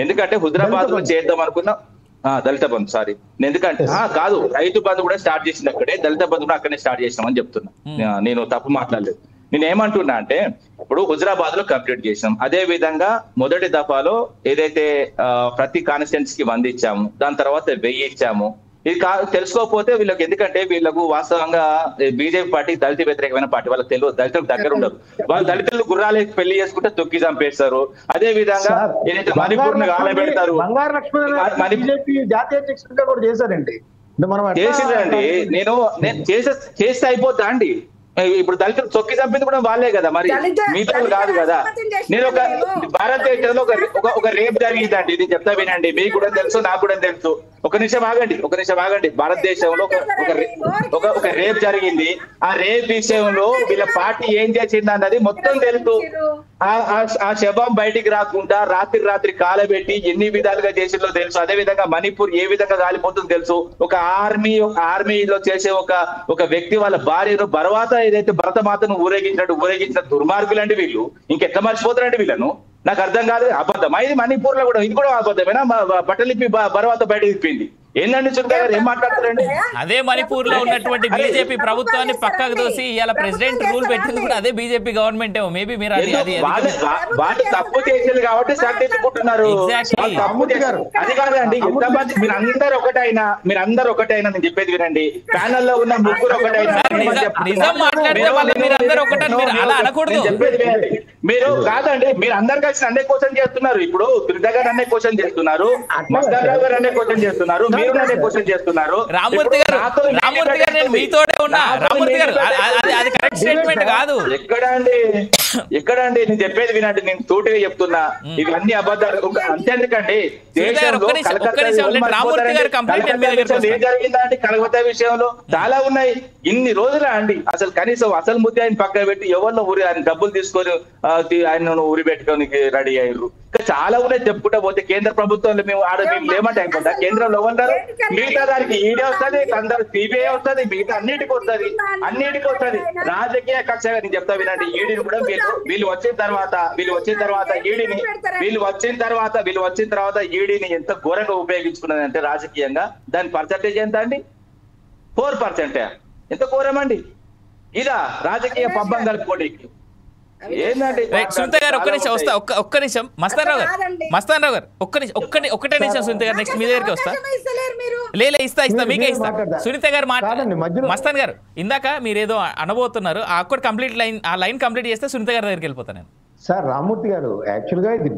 ఎందుకంటే హుజరాబాద్ లో చేద్దాం అనుకున్నాం. దళిత బంధు సారీ ఎందుకంటే కాదు, రైతు బంధు కూడా స్టార్ట్ చేసింది అక్కడే, దళిత బంధు కూడా అక్కడనే స్టార్ట్ చేసినామని చెప్తున్నా. నేను తప్పు మాట్లాడలేదు. నేను ఏమంటున్నా అంటే ఇప్పుడు హుజరాబాద్ లో కంప్లీట్ చేసినాం. అదే విధంగా మొదటి దఫాలో ఏదైతే ప్రతి కాన్స్టిట్యున్సీ కి 100 ఇచ్చాము, దాని తర్వాత 1000 ఇచ్చాము. ఇది తెలుసుకోకపోతే వీళ్ళకి, ఎందుకంటే వీళ్ళకు వాస్తవంగా బీజేపీ పార్టీ దళిత వ్యతిరేకమైన పార్టీ, వాళ్ళకి తెలియదు, దళితులకు దగ్గర ఉండరు. వాళ్ళు దళితులు గుర్రాలకి పెళ్లి చేసుకుంటే తొక్కి చంపేస్తారు. అదే విధంగా ఏదైతే మణిపూర్ ని గాలబెడతారు, చేసిందండి. నేను చేస్తే అయిపోతా అండి. ఇప్పుడు దళితులు చొక్కి చంపింది కూడా వాళ్ళే కదా, మరి మిగతా కాదు కదా. నేను ఒక భారతదేశంలో ఒక రేప్ జరిగిందండి, ఇది చెప్తా వినండి. మీకు కూడా తెలుసు, నాకు కూడా తెలుసు. ఒక నిమిషం ఆగండి. భారతదేశంలో ఒక రేప్ జరిగింది. ఆ రేప్ విషయంలో వీళ్ళ పార్టీ ఏం చేసింది అన్నది మొత్తం తెలుసు. ఆ శవం బయటికి రాకుండా రాత్రి కాలబెట్టి ఎన్ని విధాలుగా చేసిందో తెలుసు. అదే విధంగా మణిపూర్ ఏ విధంగా కాలిపోతుందో తెలుసు. ఒక ఆర్మీలో చేసే ఒక వ్యక్తి వాళ్ళ భార్యను బర్వాత ఏదైతే భరతమాతను ఊరేగించిన దుర్మార్గులండి వీళ్ళు. ఇంకెట్లా మర్చిపోతారండి వీళ్ళను? నాకు అర్థం కాదు. అబద్ధం ఇది మణిపూర్ లో కూడా, ఇది కూడా అబద్ధమేనా? బట్టలిప్పి బర్వాత బయట తిప్పింది. ఏంటండి సునీత గారు, ఏం మాట్లాడతారండి? అదే మణిపూర్ లో ఉన్నటువంటి బీజేపీ ప్రభుత్వాన్ని పక్కకు దోసి ఇవాళ ప్రెసిడెంట్ రూల్ పెట్టింది కూడా అదే బీజేపీ గవర్నమెంట్. మేబీ మీరు వాళ్ళు తప్పు చేసేది కాబట్టి సర్దిద్దుకుంటున్నారు. అది కాదండి. ఎంతమంది మీరందరూ ఒకటైనా నేను చెప్పేది వినండి. ప్యానల్ లో ఉన్న ముగ్గురు ఒకటైనా చెప్పేది వినండి. మీరు కాదండి, మీరు అందరు కలిసి నన్నే క్వశ్చన్ చేస్తున్నారు. ఇప్పుడు దుర్గా గారు నన్నే క్వశ్చన్ చేస్తున్నారు, మస్తాన్ రావు గారు నన్నే క్వశ్చన్ చేస్తున్నారు, మీరు నన్నే క్వశ్చన్ చేస్తున్నారు. రామూర్తి గారు నేను మీతోనే ఉన్నా. రామూర్తి గారు అది కరెక్ట్ స్టేట్మెంట్ కాదు. ఎక్కడండి నేను చెప్పేది వినండి. నేను తోటిగా చెప్తున్నా, ఇవన్నీ అబద్ధాలు. అంతేందుకండి, దేశంలో ఏం జరిగిందండి కలకత్తా విషయంలో చాలా ఉన్నాయి. ఇన్ని రోజులా అండి అసలు కనీసం అసలు ముద్దాయిని పక్కన పెట్టి ఎవరిలో ఊరి ఆయన డబ్బులు తీసుకొని ఆయన ఊరి పెట్టుకోనికి రెడీ అయ్యారు. చాలా ఉన్నాయి చెప్పుకుంటా పోతే. కేంద్ర ప్రభుత్వంలో మేము లేమంటే అయిపోతా. కేంద్రంలో ఉంటారు, మిగతా దానికి ఈడీ వస్తుంది, అందరు సిబిఐ వస్తుంది, మిగతా అన్నిటికీ వస్తుంది. రాజకీయ కక్షగా నేను చెప్తా వినండి. ఈడీని కూడా వీళ్ళు వచ్చిన తర్వాత ఈడీని ఎంత ఘోరంగా ఉపయోగించుకున్నది అంటే రాజకీయంగా. దాని పర్సంటేజ్ ఎంత అండి? 4%. ఎంత ఘోరం అండి ఇదా రాజకీయ పబ్బం కలుపుకోవడానికి. సునీత గారు ఒక్క నిమిషం మస్తాన్ రావు గారు ఒక్కటే నిమిషం సునీత గారు, నెక్స్ట్ మీ దగ్గరికి వస్తా. ఇస్తా మీకే ఇస్తా. సునీత గారు మస్తాన్ గారు ఇందాక మీరు ఏదో అనబోతున్నారు, ఆ లైన్ కంప్లీట్ చేస్తే సునీత గారి దగ్గరికి వెళ్ళిపోతాను నేను. సార్ రామ్మూర్తి గారు, యాక్చువల్ గా ఇది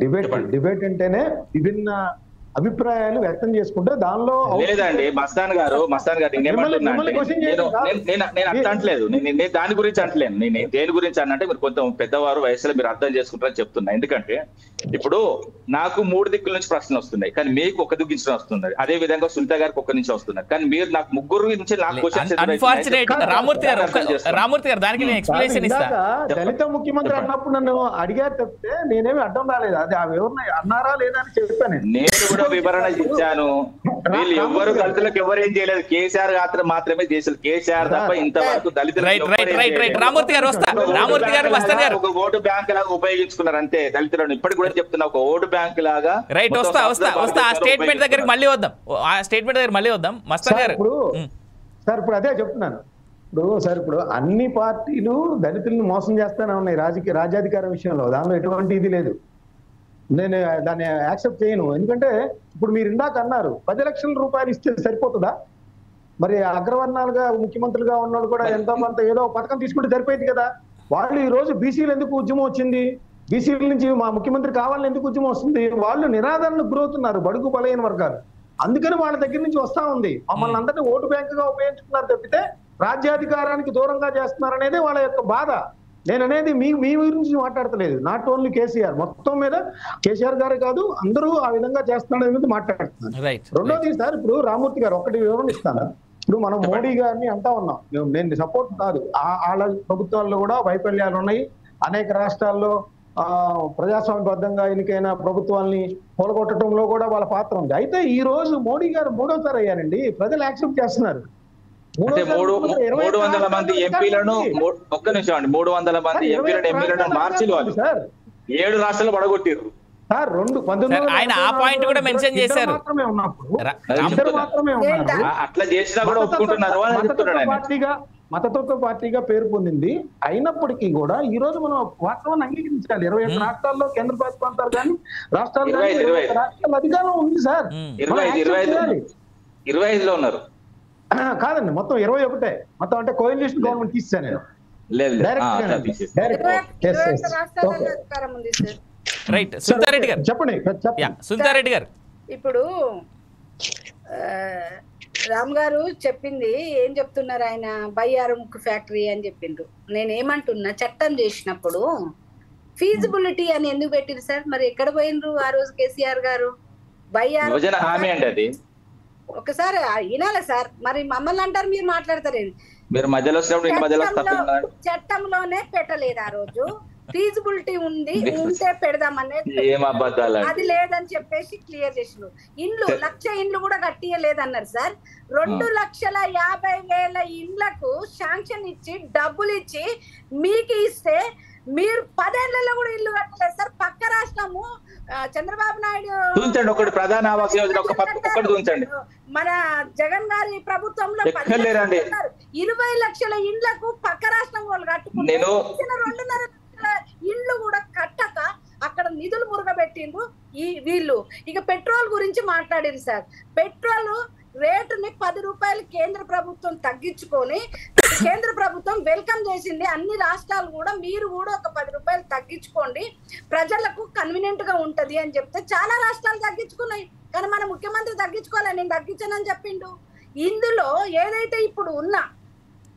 డిబేట్ అంటేనే విభిన్న అభిప్రాయాలు వ్యక్తం చేసుకుంటే దానిలో లేదండి. మస్తాన్ గారు నేను అట్లా అంటలేదు, నేను దాని గురించి అంటలేను. నేను దేని గురించి అన్నంటే మీరు కొంచెం పెద్దవారు వయసులో మీరు అర్థం చేసుకుంటారని చెప్తున్నా. ఎందుకంటే ఇప్పుడు నాకు 3 దిక్కుల నుంచి ప్రశ్నలు వస్తున్నాయి, కానీ మీకు ఒక దిక్కు నుంచి వస్తుంది. అదే విధంగా సునీత గారికి ఒక్క నుంచి వస్తున్నారు, కానీ మీరు నాకు ముగ్గురు నుంచి నాకు రామూర్తి గారు దానికి నేను ఎక్స్ప్లెనేషన్ ఇస్తా. దళిత ముఖ్యమంత్రి అన్నప్పుడు నన్ను అడిగారు తప్పితే నేనేమి అడ్డం రాలేదు. అది ఎవరు అన్నారా లేదా అని చెప్పాను. నేను కూడా వివరణ ఇచ్చాను. వీళ్ళు ఎవరు దళితులకు ఎవరేం చేయలేదు, కేసీఆర్ మాత్రమే చేశారు. కేసీఆర్ తప్ప ఇంతవరకు దళితులు ఒక ఓటు బ్యాంక్ లాగా ఉపయోగించుకున్నారు అంతే దళితులను. ఇప్పటికి కూడా చెప్తున్నా, ఒక ఓటు బ్యాంక్ లాగా. ఆ స్టేట్మెంట్ దగ్గరికి మళ్ళీ వద్దాం. మస్తాన్ గారు ఇప్పుడు అదే చెప్తున్నాను. ఇప్పుడు అన్ని పార్టీలు దళితులను మోసం చేస్తానే ఉన్నాయి రాజ్యాధికార విషయంలో. దానిలో ఎటువంటి ఇది లేదు. నేను దాన్ని యాక్సెప్ట్ చేయను. ఎందుకంటే ఇప్పుడు మీరు ఇందాక అన్నారు 10 లక్షల రూపాయలు ఇస్తే సరిపోతుందా? మరి అగ్రవర్ణాలుగా ముఖ్యమంత్రులుగా ఉన్నోళ్ళు కూడా ఎంతో కొంత ఏదో పథకం తీసుకుంటే సరిపోయింది కదా. వాళ్ళు ఈ రోజు బీసీలు ఎందుకు ఉద్యమం వచ్చింది? బీసీల నుంచి మా ముఖ్యమంత్రి కావాలని ఎందుకు ఉద్యమం వస్తుంది? వాళ్ళు నిరాదరణకు గురవుతున్నారు బడుగు బలైన వర్గాలు. అందుకని వాళ్ళ దగ్గర నుంచి వస్తా ఉంది. మమ్మల్ని అందరినీ ఓటు బ్యాంక్ గా ఉపయోగించుకున్నారు తప్పితే రాజ్యాధికారానికి దూరంగా చేస్తున్నారు అనేది వాళ్ళ యొక్క బాధ. నేను అనేది మీ గురించి మాట్లాడతలేదు. నాట్ ఓన్లీ కేసీఆర్, మొత్తం మీద కేసీఆర్ గారే కాదు అందరూ ఆ విధంగా చేస్తున్నాడు అనేది మాట్లాడుతున్నారు. రెండోది సార్, ఇప్పుడు రామూర్తి గారు ఒకటి వివరణ ఇస్తాను. ఇప్పుడు మనం మోడీ గారిని అంటా ఉన్నాం, నేను సపోర్ట్ కాదు. వాళ్ళ ప్రభుత్వాల్లో కూడా వైఫల్యాలు ఉన్నాయి. అనేక రాష్ట్రాల్లో ప్రజాస్వామ్యబద్ధంగా ఎన్నికైన ప్రభుత్వాల్ని కూలగొట్టడంలో కూడా వాళ్ళ పాత్ర ఉంది. అయితే ఈ రోజు మోడీ గారు 3వ అయ్యారండి. ప్రజలు యాక్సెప్ట్ చేస్తున్నారు. 300 మంది ఎంపీలను 300 మంది ఎంపీలను మార్చిలు వాళ్ళు 7 రాష్ట్రాలు పడగొట్టారు సార్. ఆయన ఆ పాయింట్ కూడా మెన్షన్ చేశారు. అట్లా చేసినా కూడా ఒప్పుకుంటున్నారు. మతతత్వ పార్టీగా పేరు పొందింది. అయినప్పటికీ కూడా ఈ రోజు మనం వాస్తవాన్ని అంగీకరించాలి. 21 రాష్ట్రాల్లో కేంద్ర పాలిత ప్రాంతాలు కానీ రాష్ట్రాలు అధికారం ఉంది సార్. 25లో ఉన్నారు కాదండి, మొత్తం 21. మొత్తం అంటే కోఎలిషన్ గవర్నమెంట్ తీసా నేను చెప్పండి. సునీతారెడ్డి గారు ఇప్పుడు రామ్ గారు చెప్పింది ఏం చెప్తున్నారు? ఆయన బయ్యారు ముక్కు ఫ్యాక్టరీ అని చెప్పిండ్రు. నేనేమంటున్నా, చట్టం చేసినప్పుడు ఫీజిబిలిటీ అని ఎందుకు పెట్టిరు సార్? మరి ఎక్కడ పోయినరు ఆ రోజు కేసీఆర్ గారు? బయ్యారు ఒకసారి వినాలి సార్. మరి మమ్మల్ని అంటారు, మీరు మాట్లాడతారేంటి? చట్టంలోనే పెట్టలేదు ఆ రోజు. ఫీజిబిలిటీ ఉంటే పెడదామనేది, అది లేదని చెప్పేసి క్లియర్ చేసినారు. ఇండ్లు 1,00,000 ఇండ్లు కూడా కట్టియలేదన్నారు సార్. 2,50,000 ఇండ్లకు శాంక్షన్ ఇచ్చి డబ్బులు ఇచ్చి మీకు ఇస్తే మీరు 10 ఏళ్లలో కూడా ఇల్లు కట్టలేదు సార్. పక్క రాష్ట్రము చంద్రబాబు నాయుడు ఒకటి ప్రధాన ఆవాస్ యోజన మన జగన్ గారి ప్రభుత్వంలో 20 లక్షల ఇండ్లకు పక్క రాష్ట్రం వాళ్ళు కట్టుకున్నారు. 2.5 ఇండ్లు కూడా కట్టక అక్కడ నిధులు మురుగబెట్టిండ్రు వీళ్ళు. ఇక పెట్రోల్ గురించి మాట్లాడారు సార్. పెట్రోల్ రేటుని 10 రూపాయలు కేంద్ర ప్రభుత్వం తగ్గించుకొని, కేంద్ర ప్రభుత్వం వెల్కమ్ చేసింది. అన్ని రాష్ట్రాలు కూడా మీరు కూడా ఒక 10 రూపాయలు తగ్గించుకోండి, ప్రజలకు కన్వీనియంట్ గా ఉంటది అని చెప్తే చాలా రాష్ట్రాలు తగ్గించుకున్నాయి. కానీ మన ముఖ్యమంత్రి తగ్గించుకోవాలి, నేను తగ్గించానని చెప్పిండు. ఇందులో ఏదైతే ఇప్పుడు ఉన్న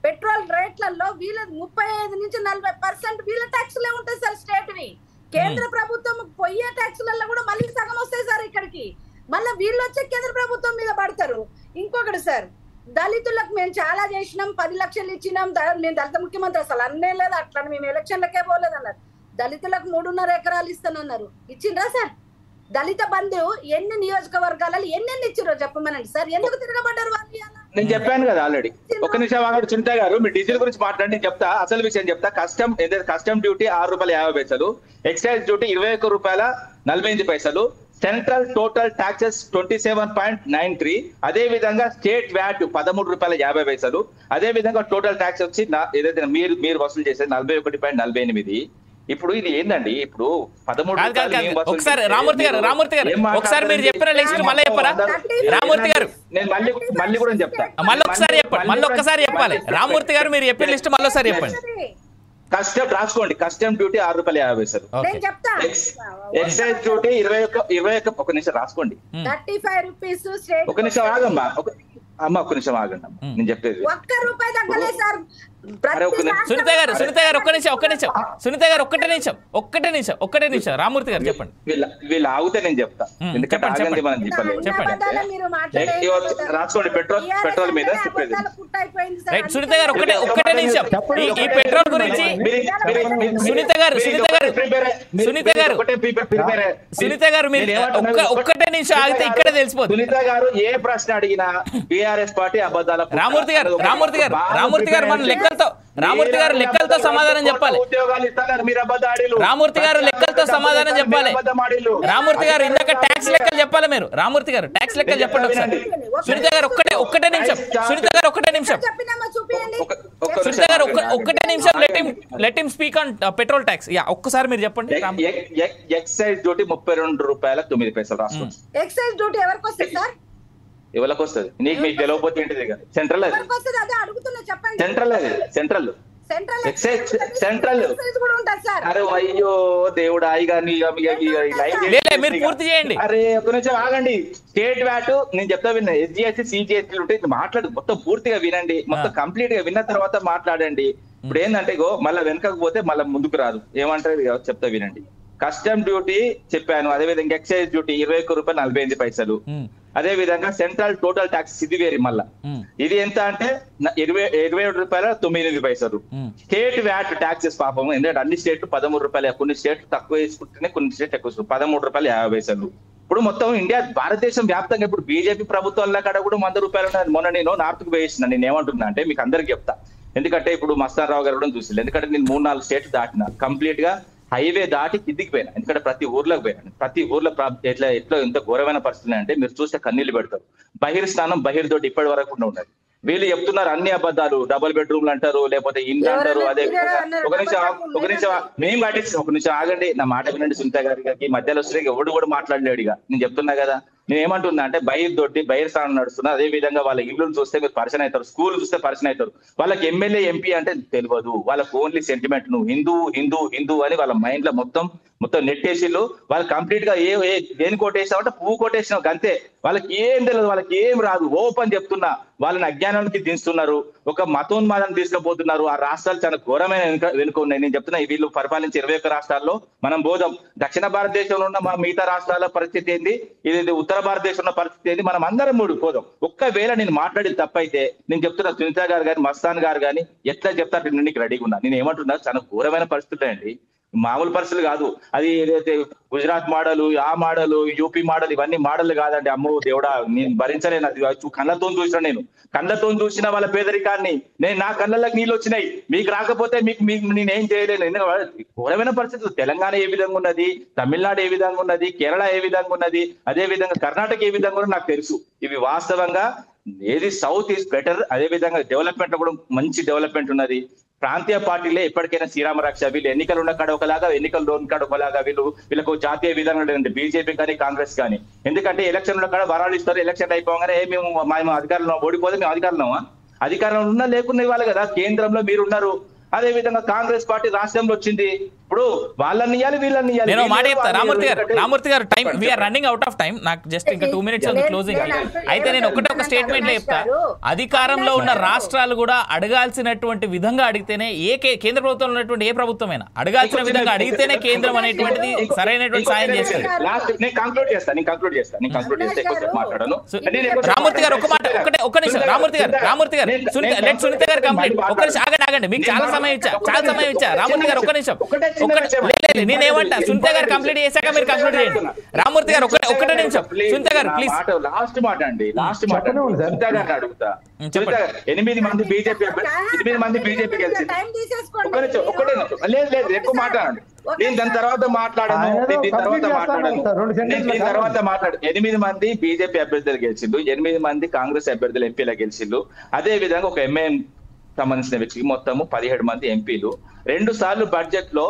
పెట్రోల్ రేట్లలో వీళ్ళ 35 నుంచి 40% వీళ్ళ ట్యాక్స్లే ఉంటాయి సార్. స్టేట్వి కేంద్ర ప్రభుత్వం పోయే ట్యాక్స్లలో కూడా మళ్ళీ సగం వస్తాయి సార్ ఇక్కడికి. మళ్ళీ వీళ్ళు వచ్చే కేంద్ర ప్రభుత్వం మీద పడతారు. ఇంకొకటి సార్, దళితులకు మేము చాలా చేసినాం, 10 లక్షలు ఇచ్చినాం, నేను దళిత ముఖ్యమంత్రి అసలు అన్నే లేదు, అట్లా మేము ఎలక్షన్లకే పోలేదు అన్నారు. దళితులకు 3.5 ఎకరాలు ఇస్తానన్నారు, ఇచ్చిండ్రా సార్? దళిత బంధు ఎన్ని నియోజకవర్గాలలో ఎన్నెన్ని ఇచ్చిరో చెప్పమనండి సార్. ఎందుకు తిరగబడ్డారు వాళ్ళు? నేను చెప్పాను కదా ఆల్రెడీ. ఒక నిమిషం ఆగండి సునీత గారు, మీరు డీజిల్ గురించి మాట్లాడి నేను చెప్తా, అసలు విషయం చెప్తా. Custom duty ₹6.50, excise duty ₹21.48, central total taxes 27.93, అదే విధంగా స్టేట్ వ్యాట్ ₹13.50, అదే విధంగా టోటల్ ట్యాక్స్ వచ్చి ఏదైతే మీరు వసూలు చేసేది 41.48. ఇప్పుడు ఇది ఏందండి? ఇప్పుడు 13 ఒకసారి రామూర్తి గారు ఒకసారి మీరు చెప్పిన లిస్ట్ మళ్ళీ చెప్పరా రామూర్తి గారు? నేను మళ్ళీ కూడా చెప్తా, మళ్ళీ ఒక్కసారి చెప్పాలి రామూర్తి గారు. మీరు చెప్పిన లిస్ట్ మళ్ళీ ఒకసారి చెప్పండి. కస్టమ్ రాసుకోండి. Custom duty ₹6.50, excise duty 21. ఒక నిమిషం రాసుకోండి. 35 రూపీస్. ఒక నిమిషం ఆగమ్మా, ఒక్క నిమిషం ఆగండి అమ్మా, నేను చెప్పేది. ₹1 తగ్గలేదు సార్. సునీత గారు ఒక్క నిమిషం సునీత గారు ఒక్కటే నిమిషం రామూర్తి గారు చెప్పండి. వీళ్ళు ఆగితే నేను చెప్తా, ఎందుకంటే ఆగండి మనం చెప్పలేదు. రాసుకోండి. పెట్రోల్ మీద చెప్పేది. సునీత గారు ఒక్కటే నిమిషం. ఈ పెట్రోల్ గురించి సునీత గారు మీరు ఒక్కటే నిమిషం ఆగితే ఇక్కడే తెలిసిపోతుంది. సునీత గారు ఏ ప్రశ్న అడిగినా బీఆర్ఎస్ పార్టీ అబద్ధాల. రామూర్తి గారు మన రామూర్తి గారు లెక్కలతో సమాధానం చెప్పాలి. రామూర్తి గారు లెక్కలతో సమాధానం చెప్పాలి. రామూర్తి గారు ఇందాక ట్యాక్స్ లెక్కలు చెప్పాలి. మీరు రామూర్తి గారు ట్యాక్స్ లెక్కలు చెప్పండి ఒకసారి. సునీత గారు ఒక్కటే నిమిషం. సునీత గారు ఒక్కటే నిమిషం. Let him speak on petrol tax. ఒక్కసారి మీరు చెప్పండి. ఎక్సైజ్ డ్యూటీ ₹32.09 రాసుకోండి. ఎక్సైజ్ డ్యూటీ ఎవరికి వస్తుంది సార్? ఎవరికి వస్తుంది? మీకు తెలియకపోతే ఏంటిది? సెంట్రల్ అది, సెంట్రల్. అరే అయ్యో దేవుడా, మీరు పూర్తి చేయండి. అరే ఒక నిమిషం ఆగండి. స్టేట్ వ్యాట్ నేను చెప్తా విన్నా. SGST CGST ఉంటే మాట్లాడు, మొత్తం పూర్తిగా వినండి. మొత్తం కంప్లీట్ గా విన్న తర్వాత మాట్లాడండి. ఇప్పుడు ఏంటంటే మళ్ళీ వెనకకు పోతే మళ్ళీ ముందుకు రాదు. ఏమంటారు చెప్తా వినండి. కస్టమ్ డ్యూటీ చెప్పాను, అదే విధంగా ఎక్సైజ్ డ్యూటీ ₹21.48, అదే విధంగా సెంట్రల్ టోటల్ ట్యాక్స్ ఇది వేరు. మళ్ళా ఇది ఎంత అంటే ₹27.09. స్టేట్ వ్యాట్ ట్యాక్సెస్ పాపం, ఎందుకంటే అన్ని స్టేట్లు ₹13, కొన్ని స్టేట్లు తక్కువ వేసుకుంటేనే కొన్ని స్టేట్ ఎక్కువ, ₹13.50. ఇప్పుడు మొత్తం ఇండియా భారతదేశం వ్యాప్తంగా ఇప్పుడు బీజేపీ ప్రభుత్వాల కాడ కూడా ₹100 ఉన్నది. మొన్న నేను నార్త్ కు వేసిన, నేను ఏమంటున్నా అంటే మీకు అందరికి చెప్తా, ఎందుకంటే ఇప్పుడు మస్తాన్ రావు గారు కూడా చూసి, ఎందుకంటే నేను 3-4 స్టేట్లు దాటిన, కంప్లీట్ గా హైవే దాటి కిందికి పోయినా, ఎందుకంటే ప్రతి ఊర్లోకి పోయినా. ప్రతి ఊర్లో ఎట్లా ఎంత ఘోరమైన పరిస్థితులు అంటే మీరు చూస్తే కన్నీళ్లు పెడతారు. బహిర్స్నానం బహిర్దోటి ఇప్పటి వరకు ఉన్నది. వీళ్ళు చెప్తున్నారు అన్ని అబద్ధాలు. డబుల్ బెడ్రూమ్లు అంటారు, లేకపోతే ఇండ్లు అంటారు. అదే ఒక నిమిషం మేము కట్టించి ఒక నిమిషం ఆగండి, నా మాట వినండి. సునీత గారికి మధ్యలో వస్తే ఎవడు కూడా మాట్లాడలేడుగా. నేను చెప్తున్నా కదా, నేను ఏమంటున్నా అంటే బహిర్ స్థానం నడుస్తున్నా. అదే విధంగా వాళ్ళ ఇల్లును చూస్తే మీరు పరిచయం అవుతారు, స్కూల్ చూస్తే పరిచయం అవుతారు. వాళ్ళకి ఎమ్మెల్యే ఎంపీ అంటే తెలియదు, వాళ్ళకి ఓన్లీ సెంటిమెంట్. నువ్వు హిందూ అని వాళ్ళ మైండ్ లో మొత్తం నెట్టేసిళ్ళు. వాళ్ళు కంప్లీట్ గా దేని కొట్టేసినావు అంటే పువ్వు కొట్టేసినావు అంతే. వాళ్ళకి ఏం తెలియదు, వాళ్ళకి ఏం రాదు. ఓపెన్ చెప్తున్నా, వాళ్ళని అజ్ఞానానికి దించుతున్నారు, ఒక మతోన్మాదాన్ని తీసుకుపోతున్నారు. ఆ రాష్ట్రాలు చాలా ఘోరమైన వెనుక ఉన్నాయి. నేను చెప్తున్నా, వీళ్ళు పరిపాలించే 21 రాష్ట్రాల్లో మనం బోధం. దక్షిణ భారతదేశంలో ఉన్న మిగతా రాష్ట్రాల పరిస్థితి ఏంది, ఇది ఉత్తర భారతదేశంలో పరిస్థితి ఏంది, మనం అందరం పోదాం. ఒక్కవేళ నేను మాట్లాడి తప్పైతే నేను చెప్తున్నా, సునీత గారు కానీ మస్తాన్ గారు కానీ ఎట్లా చెప్తారు నీకు రెడీగా ఉన్నా. నేను ఏమంటున్నా, చాలా ఘోరమైన పరిస్థితులు అండి, మామూలు పరిస్థితులు కాదు. అది ఏదైతే గుజరాత్ మోడల్, ఆ మోడల్, యూపీ మోడల్, ఇవన్నీ మోడల్ కాదండి. అమ్మో దేవుడా, నేను భరించలేను. అది కళ్ళతో చూసిన, నేను కళ్ళతో చూసిన వాళ్ళ పేదరికాన్ని. నా కళ్ళకి నీళ్ళు వచ్చినాయి, మీకు రాకపోతే మీకు నేనేం చేయలేను. ఎందుకంటే ఘోరమైన పరిస్థితులు. తెలంగాణ ఏ విధంగా ఉన్నది, తమిళనాడు ఏ విధంగా ఉన్నది, కేరళ ఏ విధంగా ఉన్నది, అదే విధంగా కర్ణాటక ఏ విధంగా ఉన్నది నాకు తెలుసు. ఇవి వాస్తవంగా ఏది సౌత్ ఈస్ బెటర్. అదే విధంగా డెవలప్మెంట్ లో కూడా మంచి డెవలప్మెంట్ ఉన్నది. ప్రాంతీయ పార్టీలే ఎప్పటికైనా శ్రీరామ రక్ష. వీళ్ళు ఎన్నికలు ఉన్న కాడ ఒకలాగా, ఎన్నికలు లోన్ కాడ ఒకలాగా. వీళ్ళకు జాతీయ విధానం లేదండి, బీజేపీ కానీ కాంగ్రెస్ కానీ. ఎందుకంటే ఎలక్షన్ల కాడ వరాలు ఇస్తారు, ఎలక్షన్ అయిపోగానే మేము అధికారంలో ఓడిపోతే మేము అధికారంలో ఉన్నా లేకున్నా ఇవ్వాలి కదా. కేంద్రంలో మీరు ఉన్నారు, అదే విధంగా కాంగ్రెస్ పార్టీ రాష్ట్రంలో వచ్చింది. ఇప్పుడు వాళ్ళని ఇవ్వాలి, వీళ్ళని ఇవ్వాలి. నేను మాట చెప్తా రామూర్తి గారు time we're running out of time. నాకు జస్ట్ ఇంకా 2 minutes ఉంది క్లోజింగ్. అయితే నేను ఒక స్టేట్మెంట్ లో చెప్తా. అధికారంలో ఉన్న రాష్ట్రాలు కూడా అడగాల్సినటువంటి విధంగా అడిగితేనే, కేంద్ర ప్రభుత్వంలో ఉన్నటువంటి ఏ ప్రభుత్వమైనా అడగాల్సిన విధంగా అడిగితేనే కేంద్రం అనేటువంటిది సరైనటువంటి సాయం చేస్తుంది. రామూర్తి గారు ఒక మాట, ఒక్క నిమిషం. రామూర్తి గారు సునీత గారు కంప్లీట్. ఒక్క నిమిషం ఆగండి. మీకు చాలా సమయం ఇచ్చా రామూర్తి గారు. ఒక్క నిమిషం. లేదు నేనేమంటా సునీత గారు కంప్లీట్ చేశాక మీరు కంప్లీట్ చేయండి. రామ్మూర్తి గారు ఒకటే నిమిషం. సునీత గారు ప్లీజ్. లాస్ట్ మాట సునీత గారిని అడుగుతా. 8 మంది బీజేపీ లేదు ఎక్కువ మాట్లాడండి. నేను దాని తర్వాత మాట్లాడాను. 8 మంది బీజేపీ అభ్యర్థులు గెలిచిండు, 8 మంది కాంగ్రెస్ అభ్యర్థులు ఎంపీలు గెలిచిండు. అదే విధంగా ఒక ఎంఐఎం సంబంధించిన వ్యక్తికి మొత్తము 17 మంది ఎంపీలు. 2 సార్లు బడ్జెట్ లో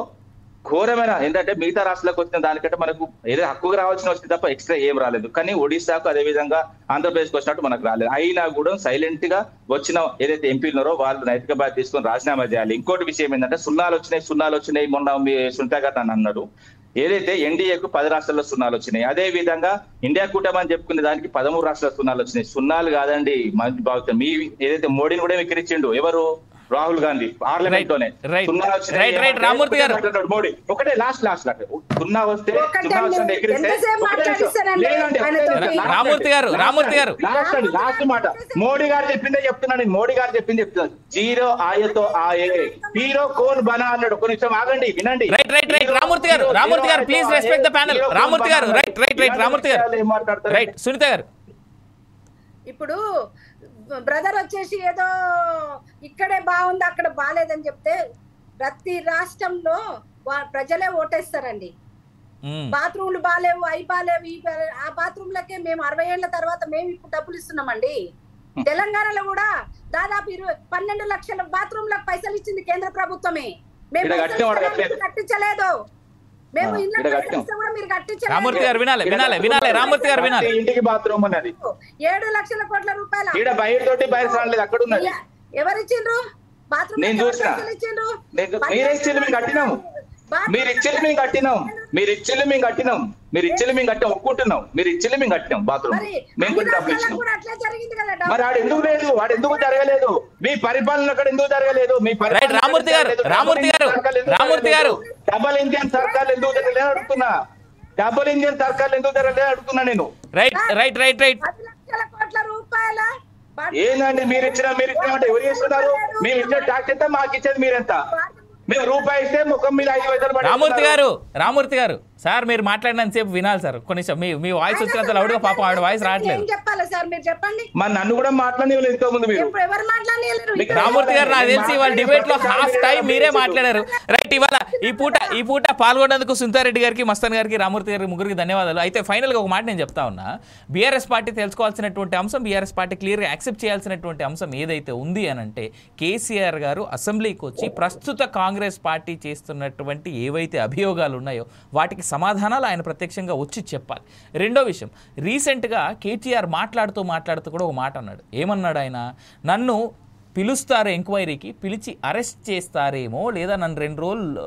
ఘోరమైన ఏంటంటే మిగతా రాష్ట్రాలకు వచ్చిన దానికంటే మనకు ఏదో హక్కుగా రావాల్సిన వచ్చింది తప్ప ఎక్స్ట్రా ఏం రాలేదు. కానీ ఒడిశాకు అదే విధంగా ఆంధ్రప్రదేశ్కి వచ్చినట్టు మనకు రాలేదు. అయినా కూడా సైలెంట్ గా వచ్చిన ఏదైతే ఎంపీలు ఉన్నారో వాళ్ళు నైతిక బాధ్యత తీసుకొని రాజీనామా చేయాలి. ఇంకోటి విషయం ఏంటంటే సున్నాలు వచ్చినాయి మొన్న సునీత గారు అని అన్నారు. ఏదైతే ఎన్డీఏకు 10 రాష్ట్రాల్లో సున్నాలు వచ్చినాయి, అదే విధంగా ఇండియా కూటమి అని చెప్పుకునే దానికి 13 రాష్ట్రాల సున్నాలు వచ్చినాయి. సున్నాలు కాదండి మంచి బాగుతుంది. మీ ఏదైతే మోడీని కూడా విక్రించిండు ఎవరు? రాహుల్ గాంధీ పార్లమెంట్ లోనే మోడీ ఒకటే లాస్ట్ సున్నా వస్తే లాస్ట్ మాట మోడీ గారు చెప్పిందే చెప్తున్నాను. మోడీ గారు చెప్పింది చెప్తున్నాను. జీరో ఆయతో ఆయే హీరో కోన్ బనా అన్నాడు. ఒక నిమిషం ఆగండి వినండి. Ramurthy garu please respect the panel. Ramurthy garu Ramurthy గారు సునీత గారు ఇప్పుడు బ్రదర్ వచ్చేసి ఏదో ఇక్కడే బాగుంది అక్కడ బాగాలేదని చెప్తే ప్రతి రాష్ట్రంలో ప్రజలే ఓటేస్తారండి. బాత్రూమ్లు బాగాలేవు, అవి బాగాలేవు, ఆ బాత్రూమ్లకే మేము 60 ఏళ్ల తర్వాత మేము ఇప్పుడు డబ్బులు ఇస్తున్నామండి. తెలంగాణలో కూడా దాదాపు 12 లక్షల బాత్రూమ్లకు పైసలు ఇచ్చింది కేంద్ర ప్రభుత్వమే. మేము కట్టించలేదు. మేము రామూర్తి గారు వినాలి. రామూర్తి గారు వినాలి. ఇంటికి బాత్రూమ్ ఉన్నది 7 లక్షల కోట్ల రూపాయలు అక్కడ ఉన్నది. ఎవరిచ్చిండ్రు? బాత్రూమ్ నేను చూసిన మీరే ఇచ్చిండ్రు, మేము కట్టినాము. మీరు ఇచ్చిండ్రు మేము కట్టినాం. ఒప్పుకుంటున్నాం. మీరు ఇచ్చిండ్రు మేము కట్టినాం బాత్రూమ్. మేము కూడా డబ్బులు ఇచ్చినాం. మరి వాడు ఎందుకు లేదు? వాడు ఎందుకు జరగలేదు? మీ పరిపాలన అక్కడ ఎందుకు జరగలేదు? మీ రామూర్తి గారు డబల్ ఇంజిన్ సర్కార్లు ఎందుకు జరగలేదు అడుగుతున్నా. నేను రైట్ ఏందండి మీరు ఇచ్చిన అంటే ఎవరు చేస్తున్నారు? మేము ఇచ్చిన ట్యాక్స్ ఎంత, మాకు ఇచ్చేది మీరెంత? మేము రూపాయి ఇస్తే ముఖం మీద 5 పైసలు. రామూర్తి గారు సార్ మీరు మాట్లాడినంత సేపు వినాలి సార్. కొంచెం మీ వాయిస్ వచ్చినంత లౌడ్గా పాపం ఆవిడ వాయిస్ రావట్లేదు. మరి నన్ను కూడా మాట్లాడలేదు ఇంతకు ముందు మీరు. రామూర్తి గారు నాకు తెలిసి వాళ్ళ డిబేట్ లో హాఫ్ టైం మీరే మాట్లాడారు. రైట్ ఇవాళ ఈ పూట పాల్గొనేందుకు సునీతారెడ్డి గారికి, మస్తాన్ గారికి, రామూర్తి గారికి ముగ్గురికి ధన్యవాదాలు. అయితే ఫైనల్ గా ఒక మాట నేను చెప్తా ఉన్నా. బీఆర్ఎస్ పార్టీ తెలుసుకోవాల్సినటువంటి అంశం, బీఆర్ఎస్ పార్టీ క్లియర్ గా యాక్సెప్ట్ చేయాల్సినటువంటి అంశం ఏదైతే ఉంది అని అంటే కేసీఆర్ గారు అసెంబ్లీకి వచ్చి ప్రస్తుత కాంగ్రెస్ పార్టీ చేస్తున్నటువంటి ఏవైతే అభియోగాలు ఉన్నాయో వాటికి సమాధానాలు ఆయన ప్రత్యక్షంగా వచ్చి చెప్పాలి. రెండో విషయం, రీసెంట్గా కేటీఆర్ మాట్లాడుతూ కూడా ఒక మాట అన్నాడు. ఏమన్నాడు ఆయన? నన్ను పిలుస్తారు ఎంక్వైరీకి, పిలిచి అరెస్ట్ చేస్తారేమో, లేదా నన్ను 2 రోజులు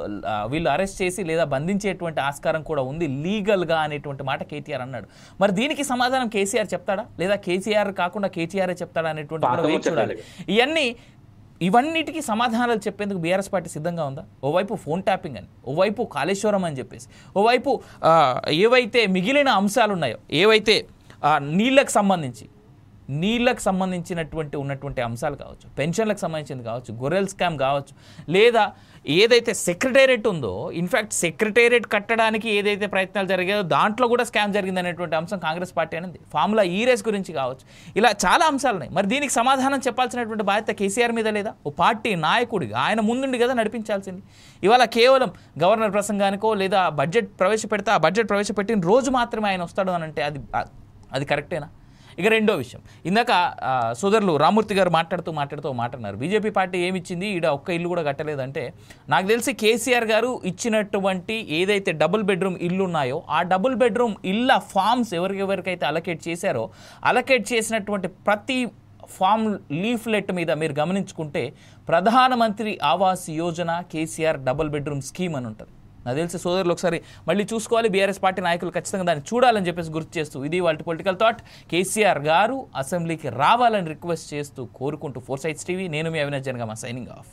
వీళ్ళు అరెస్ట్ చేసి లేదా బంధించేటువంటి ఆస్కారం కూడా ఉంది లీగల్గా అనేటువంటి మాట కేటీఆర్ అన్నాడు. మరి దీనికి సమాధానం కేసీఆర్ చెప్తాడా, లేదా కేసీఆర్ కాకుండా కేటీఆర్ఏ చెప్తాడా అనేటువంటి కూడా వేచి చూడాలి. ఇవన్నిటికీ సమాధానాలు చెప్పేందుకు బీఆర్ఎస్ పార్టీ సిద్ధంగా ఉందా? ఓవైపు ఫోన్ ట్యాపింగ్ అని, ఓవైపు కాళేశ్వరం అని చెప్పేసి, ఓవైపు ఏవైతే మిగిలిన అంశాలు ఉన్నాయో, ఏవైతే నీళ్ళకు సంబంధించినటువంటి అంశాలు కావచ్చు, పెన్షన్లకు సంబంధించింది కావచ్చు, గొర్రెల్ స్కామ్ కావచ్చు, లేదా ఏదైతే సెక్రటేరియట్ ఉందో, ఇన్ఫ్యాక్ట్ సెక్రటేరియట్ కట్టడానికి ఏదైతే ప్రయత్నాలు జరిగాయో దాంట్లో కూడా స్కామ్ జరిగింది అనేటువంటి అంశం కాంగ్రెస్ పార్టీ అనేది, ఫార్ములా ఈ రేస్ గురించి కావచ్చు, ఇలా చాలా అంశాలు ఉన్నాయి. మరి దీనికి సమాధానం చెప్పాల్సినటువంటి బాధ్యత కేసీఆర్ మీద లేదా? ఓ పార్టీ నాయకుడిగా ఆయన ముందుండి కదా నడిపించాల్సింది. ఇవాళ కేవలం గవర్నర్ ప్రసంగానికో లేదా బడ్జెట్ ప్రవేశపెడితే ఆ బడ్జెట్ ప్రవేశపెట్టిన రోజు మాత్రమే ఆయన వస్తాడు అని అంటే అది కరెక్టేనా? ఇక రెండో విషయం, ఇందాక సోదరులు రామూర్తి గారు మాట్లాడుతూ మాట్లాడినారు. బీజేపీ పార్టీ ఏమిచ్చింది, ఈడ ఒక్క ఇల్లు కూడా కట్టలేదంటే, నాకు తెలిసి కేసీఆర్ గారు ఇచ్చినటువంటి ఏదైతే డబుల్ బెడ్రూమ్ ఇల్లు ఉన్నాయో ఆ డబుల్ బెడ్రూమ్ ఇళ్ళ ఫామ్స్ ఎవరికైతే అలకేట్ చేశారో, అలకేట్ చేసినటువంటి ప్రతి ఫామ్ లీఫ్లెట్ మీద మీరు గమనించుకుంటే ప్రధానమంత్రి Awas Yojana KCR double bedroom scheme అని ఉంటుంది. నాకు తెలిసి సోదరులు ఒకసారి మళ్ళీ చూసుకోవాలి. బీఆర్ఎస్ పార్టీ నాయకులు ఖచ్చితంగా దాన్ని చూడాలని చెప్పేసి గుర్తు చేస్తూ, ఇది వాళ్ళ పొలిటికల్ థాట్. కేసీఆర్ గారు అసెంబ్లీకి రావాలని రిక్వెస్ట్ చేస్తూ కోరుకుంటూ 4 Sides TV, నేను మీ అవినాష్ జనగామ, సైనింగ్ ఆఫ్.